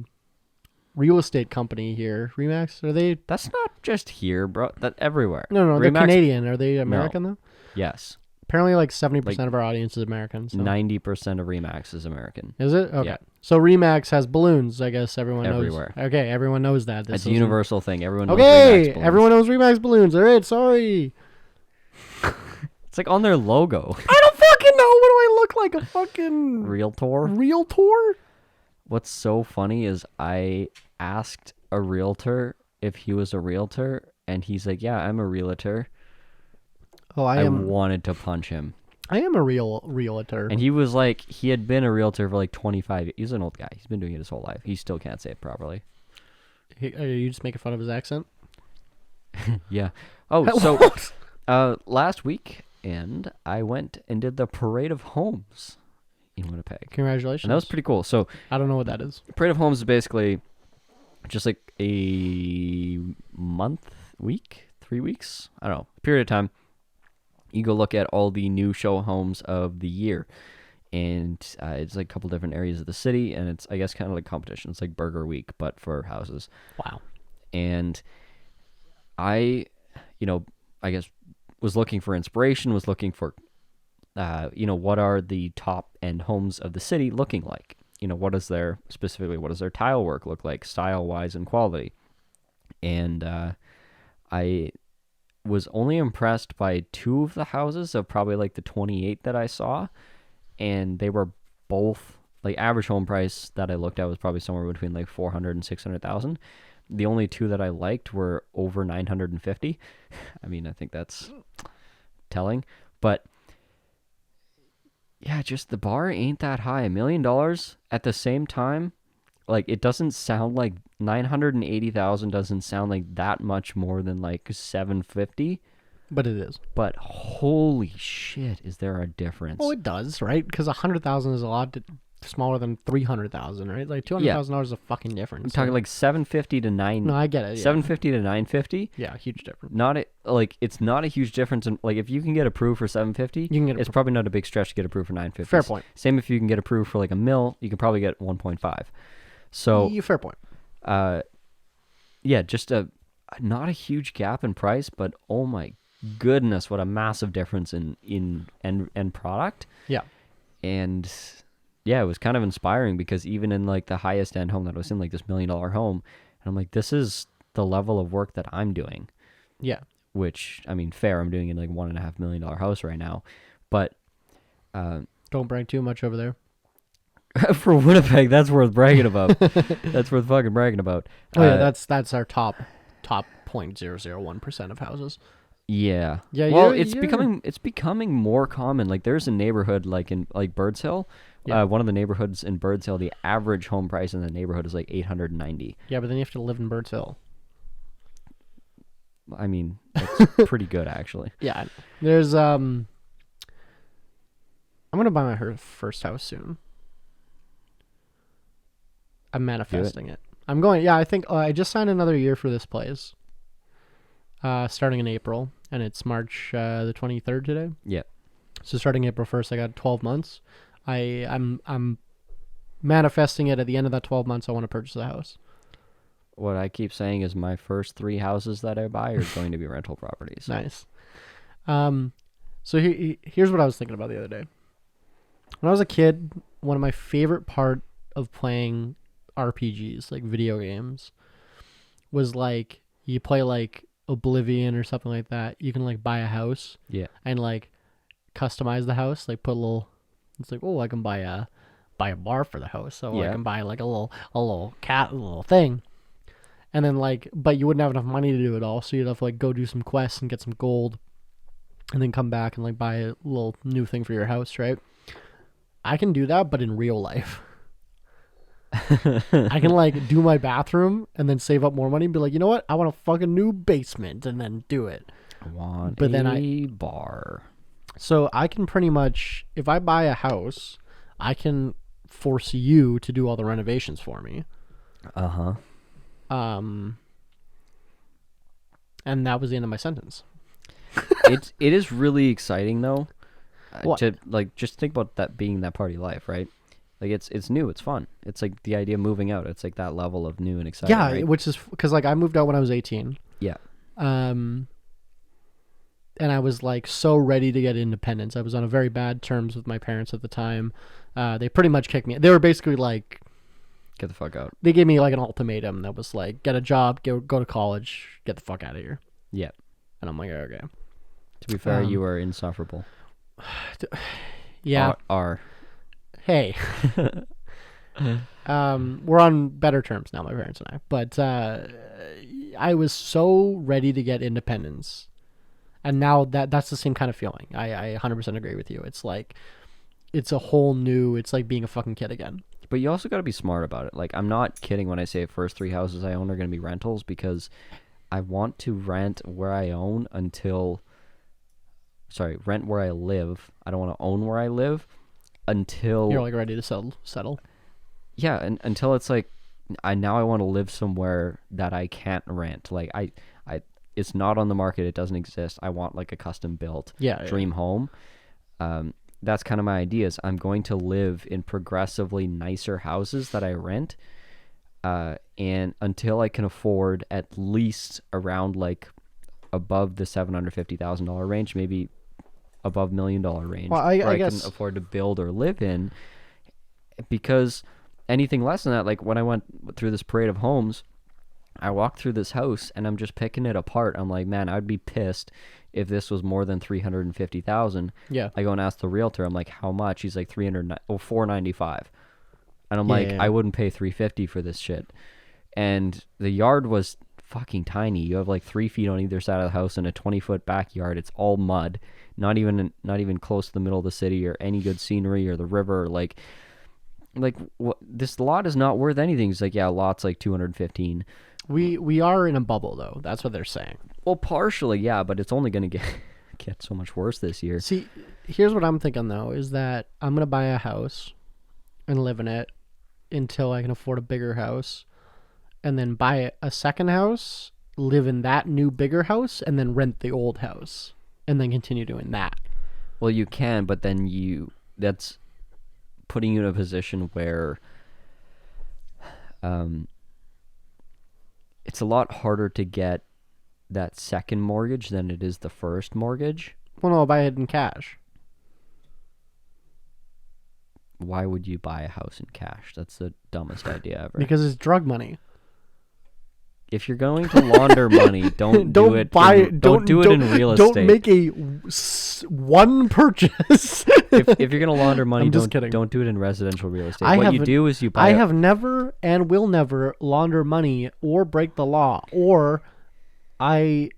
real estate company here. Remax, are they?
That's not just here, bro. That everywhere.
No, they're
Remax-
Canadian. Are they American though?
Yes.
Apparently, like 70% of our audience is American. So.
90% of Remax is American.
Is it? Okay.
Yeah.
So Remax has balloons. I guess everyone
Everywhere.
knows. Okay, everyone knows that.
It's a universal thing. Everyone knows
Okay,
Remax balloons.
everyone knows Remax balloons. All right, sorry.
It's like on their logo.
I don't fucking know. What do I look like? A fucking
Realtor.
realtor?
What's so funny is I asked a realtor if he was a realtor, and he's like, "Yeah, I'm a realtor."
Oh,
I wanted to punch him.
I am a realtor.
And he was like, he had been a realtor for like 25 years. He's an old guy. He's been doing it his whole life. He still can't say it properly.
Are you just making fun of his accent?
Yeah. Oh, so last weekend, I went and did the Parade of Homes in Winnipeg.
Congratulations.
And that was pretty cool. So
I don't know what that is.
Parade of Homes is basically just like a week, 3 weeks, I don't know, period of time. You go look at all the new show homes of the year. And it's like a couple different areas of the city. And it's, I guess, kind of like competition. It's like Burger Week, but for houses.
Wow.
And I guess was looking for inspiration, was looking for, what are the top end homes of the city looking like? What does their tile work look like, style-wise and quality? And I was only impressed by 2 of the houses of probably like the 28 that I saw, and they were both like average home price that I looked at was probably somewhere between like 400 and 600,000. The only 2 that I liked were over 950. I mean, I think that's telling, but yeah, just the bar ain't that high. $1 million at the same time, like it doesn't sound like 980,000 doesn't sound like that much more than like 750.
But it is.
But holy shit, is there a difference?
Well, it does, right? Because 100,000 is a lot smaller than 300,000, right? Like $200,000 is a fucking difference.
I'm talking like 750 to 9.
No, I get it. Yeah.
750 to 950.
Yeah, huge difference.
It's not a huge difference. In, like if you can get approved for 750,
you can get
it's probably not a big stretch to get approved for 950.
Fair point.
Same if you can get approved for like $1 million, you can probably get 1.5. So
fair point.
Yeah, just not a huge gap in price, but oh my goodness, what a massive difference in end product.
Yeah.
And yeah, it was kind of inspiring because even in like the highest end home that was in like this $1 million home, and I'm like, this is the level of work that I'm doing.
Yeah.
Which, I mean, fair, I'm doing in like $1.5 million house right now, but
don't brag too much over there.
for Winnipeg, that's worth bragging about. That's worth fucking bragging about.
Oh yeah, that's our top 0.001% of houses.
Yeah.
Yeah.
Well, it's becoming more common. Like there's a neighborhood like in like Birds Hill.
Yeah.
One of the neighborhoods in Birds Hill, the average home price in the neighborhood is like 890.
Yeah, but then you have to live in Birds Hill.
I mean, that's pretty good actually.
Yeah. There's I'm gonna buy my first house soon. I'm manifesting it. I'm going. Yeah, I think I just signed another year for this place. Starting in April, and it's March the 23rd today.
Yeah.
So starting April 1st, I got 12 months. I'm manifesting it at the end of that 12 months. I want to purchase a house.
What I keep saying is my first 3 houses that I buy are going to be rental properties.
Nice. So here's what I was thinking about the other day. When I was a kid, one of my favorite part of playing RPGs, like video games, was like you play like Oblivion or something like that. You can like buy a house,
Yeah.
and like customize the house, like put a little. It's like, oh, I can buy a bar for the house, so I
Yeah.
can buy like a little cat, a little thing, and then like, but you wouldn't have enough money to do it all, so you'd have to like go do some quests and get some gold, and then come back and like buy a little new thing for your house, right? I can do that, but in real life. I can like do my bathroom and then save up more money and be like, you know what? I want a fucking new basement, and then do it.
I want
But then
a bar.
So I can pretty much, if I buy a house, I can force you to do all the renovations for me.
Uh-huh.
And that was the end of my sentence.
It is really exciting though, to like just think about that being that party life, right? Like it's new, it's fun. It's like the idea of moving out. It's like that level of new and exciting.
Yeah,
right?
which is because like I moved out when I was 18.
Yeah.
And I was like so ready to get independence. I was on a very bad terms with my parents at the time. They pretty much kicked me. They were basically like,
Get the fuck out.
they gave me like an ultimatum that was like, get a job, go to college, get the fuck out of here.
Yeah.
And I'm like, okay.
To be fair, you are insufferable.
Yeah.
Are.
Hey. We're on better terms now, my parents and I. But I was so ready to get independence. And now that's the same kind of feeling. I 100% agree with you. It's like, it's a whole new, it's like being a fucking kid again.
But you also got to be smart about it. Like, I'm not kidding when I say first 3 houses I own are going to be rentals, because I want to rent where I own rent where I live. I don't want to own where I live until...
You're like ready to settle.
Yeah, and until it's like, I want to live somewhere that I can't rent. Like, I it's not on the market. It doesn't exist. I want like a custom built dream home. That's kind of my ideas. I'm going to live in progressively nicer houses that I rent. And until I can afford at least around like above the $750,000 range, maybe above $1 million range,
well,
where I
guess...
can afford to build or live in. Because anything less than that, like when I went through this parade of homes, I walked through this house and I'm just picking it apart. I'm like, man, I'd be pissed if this was more than $350,000.
Yeah.
I go and ask the realtor. I'm like, how much? He's like $495. And I'm like, I wouldn't pay $350 for this shit. And the yard was fucking tiny. You have like 3 feet on either side of the house and a 20-foot backyard. It's all mud. Not even close to the middle of the city or any good scenery or the river. Like what, this lot is not worth anything. It's like, yeah, lot's like 215.
We are in a bubble though. That's what they're saying.
Well, partially, yeah, but it's only going to get so much worse this year.
See, here's what I'm thinking though, is that I'm going to buy a house and live in it until I can afford a bigger house, and then buy a second house, live in that new bigger house, and then rent the old house, and then continue doing that.
Well, you can, but then that's putting you in a position where it's a lot harder to get that second mortgage than it is the first mortgage.
Well, no, I'll buy it in cash.
Why would you buy a house in cash? That's the dumbest idea ever.
Because it's drug money.
If you're going to launder money, don't do it in real estate.
Don't make one purchase.
if you're going to launder money,
kidding.
Don't do it in residential real estate. What you do is you buy...
I have never and will never launder money or break the law, or I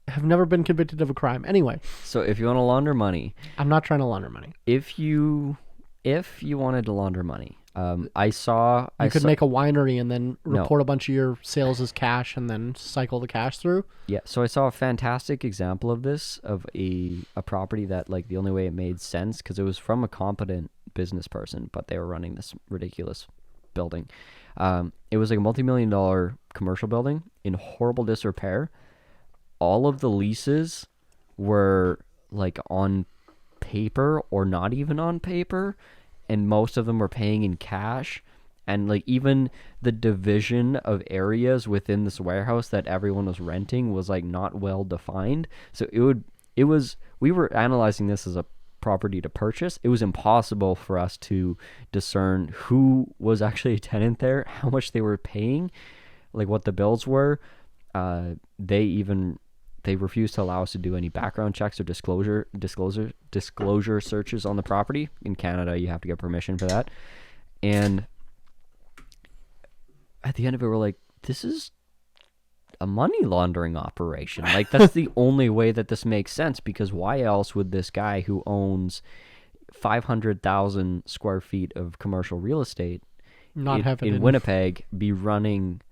have never been convicted of a crime. Anyway.
So if you want to launder money...
I'm not trying to launder money.
If you wanted to launder money... You
could make a winery and then report a bunch of your sales as cash and then cycle the cash through.
Yeah, so I saw a fantastic example of this, of a property that, like, the only way it made sense, because it was from a competent business person, but they were running this ridiculous building. It was like a multi-million-dollar commercial building in horrible disrepair. All of the leases were, like, on paper or not even on paper, and most of them were paying in cash, and like even the division of areas within this warehouse that everyone was renting was like not well defined. So we were analyzing this as a property to purchase. It was impossible for us to discern who was actually a tenant there, how much they were paying, like what the bills were. They refused to allow us to do any background checks or disclosure searches on the property. In Canada, you have to get permission for that. And at the end of it, we're like, this is a money laundering operation. Like, that's the only way that this makes sense, because why else would this guy who owns 500,000 square feet of commercial real estate in Winnipeg be running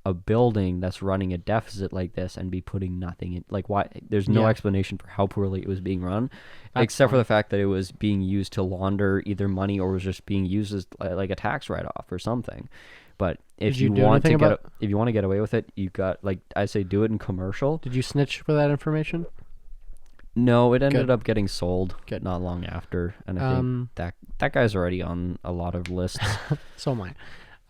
a building that's running a deficit like this and be putting nothing in? Like, why? There's no explanation for how poorly it was being run, except for the fact that it was being used to launder either money or was just being used as like a tax write-off or something. But if you want to get away with it, you got, like I say, do it in commercial.
Did you snitch for that information?
No, it ended
Good.
up getting sold
Good.
not long after, and I think that guy's already on a lot of lists.
So am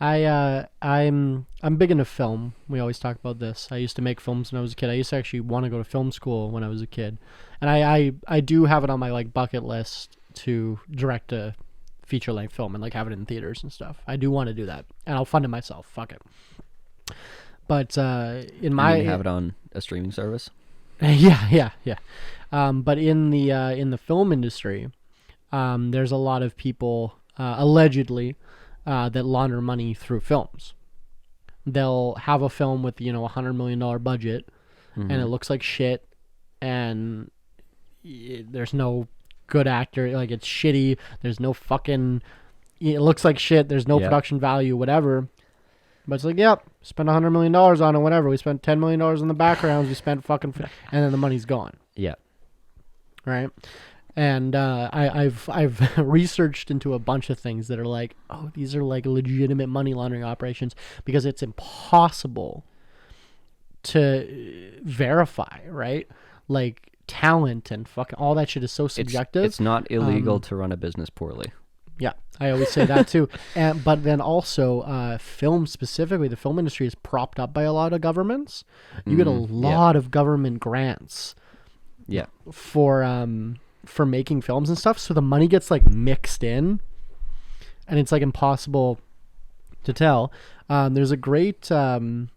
I. I'm big into film. We always talk about this. I used to make films when I was a kid. I used to actually want to go to film school when I was a kid, and I do have it on my like bucket list to direct a feature length film and like have it in theaters and stuff. I do want to do that, and I'll fund it myself. Fuck it. But in my
have it on a streaming service.
yeah. But in the film industry, there's a lot of people allegedly that launder money through films. They'll have a film with $100 million budget, and it looks like shit, and there's no good actor. Like it's shitty. There's no fucking. It looks like shit. There's no production value, whatever. But it's like, yep, spent $100 million on it, whatever. We spent $10 million on the backgrounds. We spent fucking, and then the money's gone.
Yeah.
Right. And I've researched into a bunch of things that are like, oh, these are like legitimate money laundering operations, because it's impossible to verify, right? Like talent and fucking all that shit is so subjective.
It's not illegal to run a business poorly.
Yeah, I always say that too. But then also, film specifically, the film industry is propped up by a lot of governments. You get a lot of government grants.
Yeah.
For making films and stuff, so the money gets like mixed in, and it's like impossible to tell. There's a great Red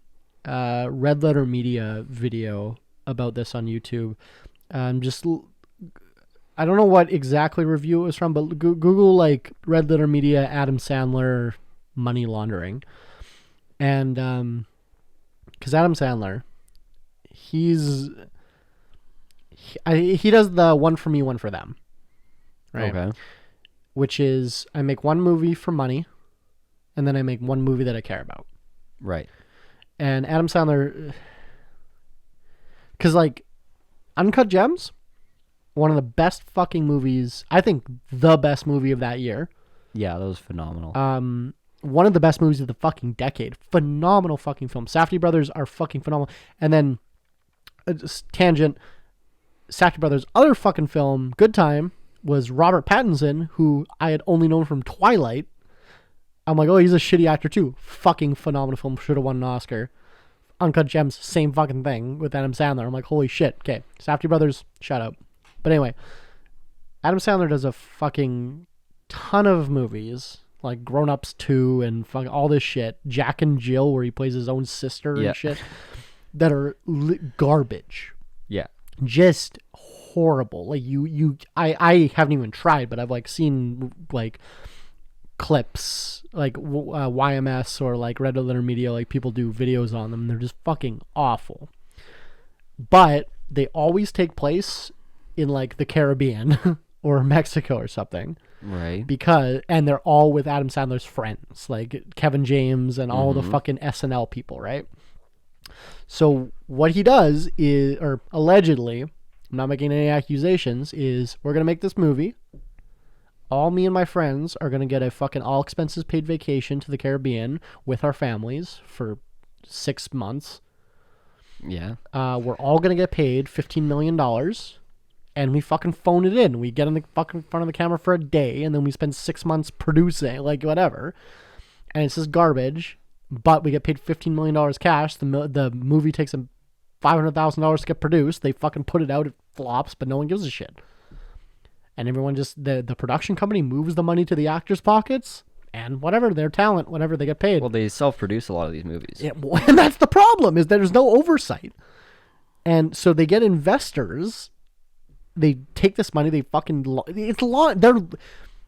Letter Media video about this on YouTube. I don't know what exactly review it was from, but Google like Red Letter Media Adam Sandler money laundering, and because Adam Sandler, he does the one for me, one for them, right?
Okay.
Which is I make one movie for money, and then I make one movie that I care about.
Right.
And Adam Sandler, because like Uncut Gems, one of the best fucking movies. I think the best movie of that year.
Yeah, that was phenomenal.
One of the best movies of the fucking decade. Phenomenal fucking film. Safdie brothers are fucking phenomenal. And then, tangent, Safdie brothers' other fucking film, Good Time, was Robert Pattinson, who I had only known from Twilight. I'm like, oh, he's a shitty actor too. Fucking phenomenal film. Should have won an Oscar. Uncut Gems, same fucking thing with Adam Sandler. I'm like, holy shit. Okay, Safdie brothers, shout out. But anyway, Adam Sandler does a fucking ton of movies, like Grown Ups 2 and fucking all this shit. Jack and Jill, where he plays his own sister and shit, that are garbage.
Yeah.
Just horrible. Like I haven't even tried, but I've like seen like clips, like YMS or like Red Letter Media, like people do videos on them. They're just fucking awful. But they always take place in like the Caribbean or Mexico or something.
Right.
And they're all with Adam Sandler's friends, like Kevin James and all the fucking SNL people, right? So what he does is, or allegedly, I'm not making any accusations, is we're going to make this movie. All me and my friends are going to get a fucking all expenses paid vacation to the Caribbean with our families for 6 months.
Yeah.
We're all going to get paid $15 million. And we fucking phone it in. We get in the fucking front of the camera for a day, and then we spend 6 months producing, like whatever. And it's just garbage, but we get paid $15 million cash. The movie takes them $500,000 to get produced. They fucking put it out, it flops, but no one gives a shit. And everyone just, the production company moves the money to the actors' pockets, and whatever, their talent, whatever, they get paid.
Well, they self-produce a lot of these movies.
Yeah, and that's the problem, is there's no oversight. And so they get investors. They take this money. They fucking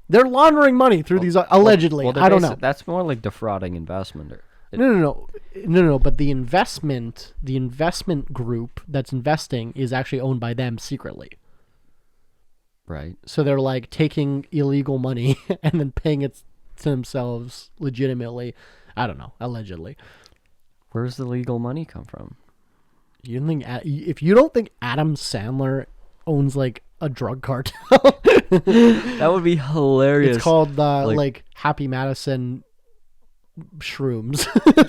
they're laundering money through these allegedly. I don't know.
That's more like defrauding investment.
No. But the investment group that's investing is actually owned by them secretly.
Right.
So they're like taking illegal money and then paying it to themselves legitimately. I don't know. Allegedly.
Where's the legal money come from?
You don't think if you don't think Adam Sandler owns like a drug cartel?
That would be hilarious.
It's called like Happy Madison shrooms.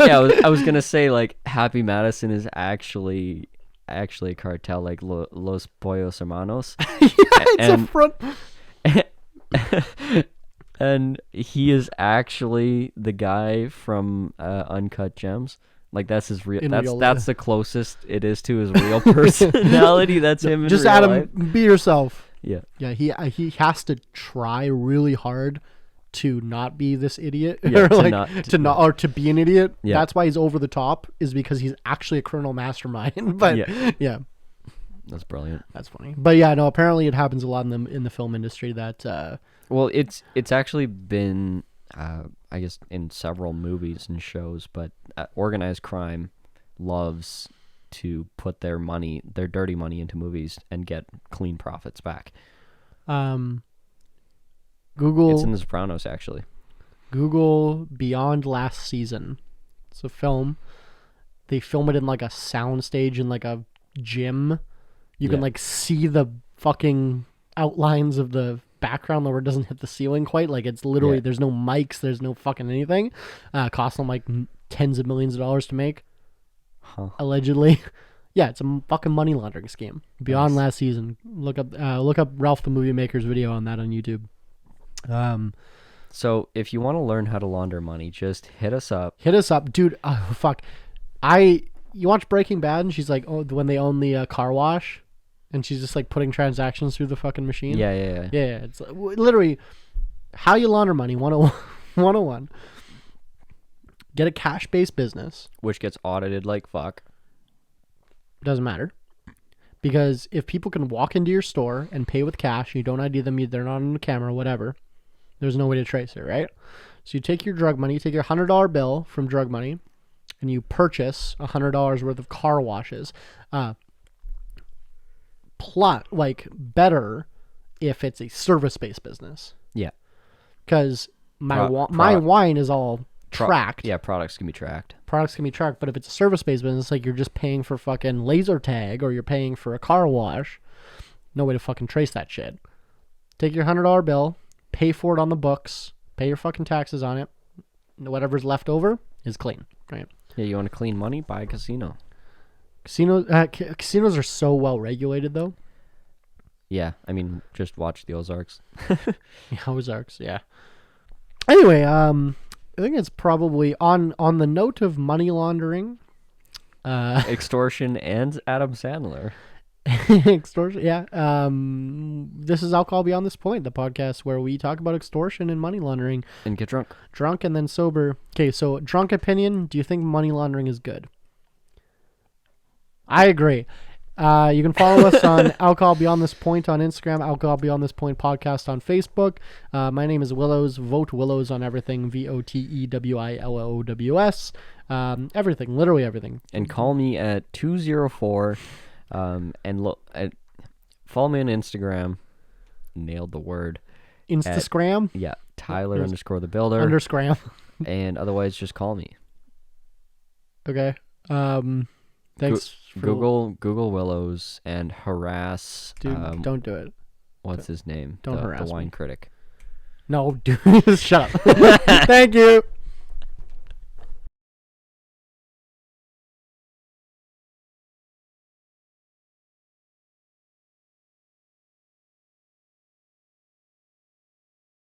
Yeah, I was gonna say like Happy Madison is actually actually a cartel like Los Pollos Hermanos.
It's
and,
a front.
and he is actually the guy from Uncut Gems. Like that's his real. That's the closest it is to his real personality. That's him.
Just
in real
Adam,
life.
be yourself.
Yeah.
Yeah. He has to try really hard to not be this idiot,
Yeah,
or
to
be an idiot.
Yeah.
That's why he's over the top, is because he's actually a criminal mastermind. But yeah.
That's brilliant.
That's funny. But yeah, no. Apparently, it happens a lot in the film industry. That
well, it's actually been. I guess in several movies and shows, but organized crime loves to put their dirty money into movies and get clean profits back.
Google.
It's in The Sopranos, actually.
Google Beyond Last Season. It's a film. They film it in like a soundstage in like a gym. You can like see the fucking outlines of the background where it doesn't hit the ceiling quite. Like it's literally there's no mics, there's no fucking anything. Cost them like tens of millions of dollars to make. Allegedly. Yeah, it's a fucking money laundering scheme. Beyond Last Season. Look up Ralph the Movie Maker's video on that on YouTube.
So if you want to learn how to launder money, just hit us up.
Dude. Oh, fuck. You watch Breaking Bad and she's like, oh, when they own the car wash, and she's just like putting transactions through the fucking machine.
Yeah.
It's literally how you launder money. 101. Get a cash-based business,
which gets audited like fuck.
Doesn't matter, because if people can walk into your store and pay with cash, you don't ID them, they're not on the camera, whatever. There's no way to trace it, right? So you take your drug money, you take your $100 bill from drug money, and you purchase $100 worth of car washes. Better if it's a service-based business.
Yeah.
Because my wine is all tracked.
Yeah, products can be tracked.
But if it's a service-based business, like you're just paying for fucking laser tag or you're paying for a car wash, no way to fucking trace that shit. Take your $100 bill, pay for it on the books, pay your fucking taxes on it. Whatever's left over is clean, right?
Yeah, you want to clean money? Buy a casino.
Casinos are so well regulated, though.
Yeah, I mean, just watch the Ozarks.
Ozarks, yeah. Anyway, I think it's probably on the note of money laundering,
extortion, and Adam Sandler.
Extortion, yeah. This is Alcohol Beyond This Point, the podcast where we talk about extortion and money laundering.
And get drunk.
Drunk and then sober. Okay, so drunk opinion, do you think money laundering is good? I agree. You can follow us on Alcohol Beyond This Point on Instagram, Alcohol Beyond This Point podcast on Facebook. My name is Willows. Vote Willows on everything. VOTEWILLOWS. Everything, literally everything.
And call me at 204. And follow me on Instagram. Nailed the word.
Instagram?
Yeah, Tyler _ the builder.
Underscram.
And otherwise, just call me.
Okay. Thanks.
Google Willows and harass.
Dude, don't do it.
What's his name?
Don't harass
the wine
me.
critic.
No, dude, shut up. Thank you.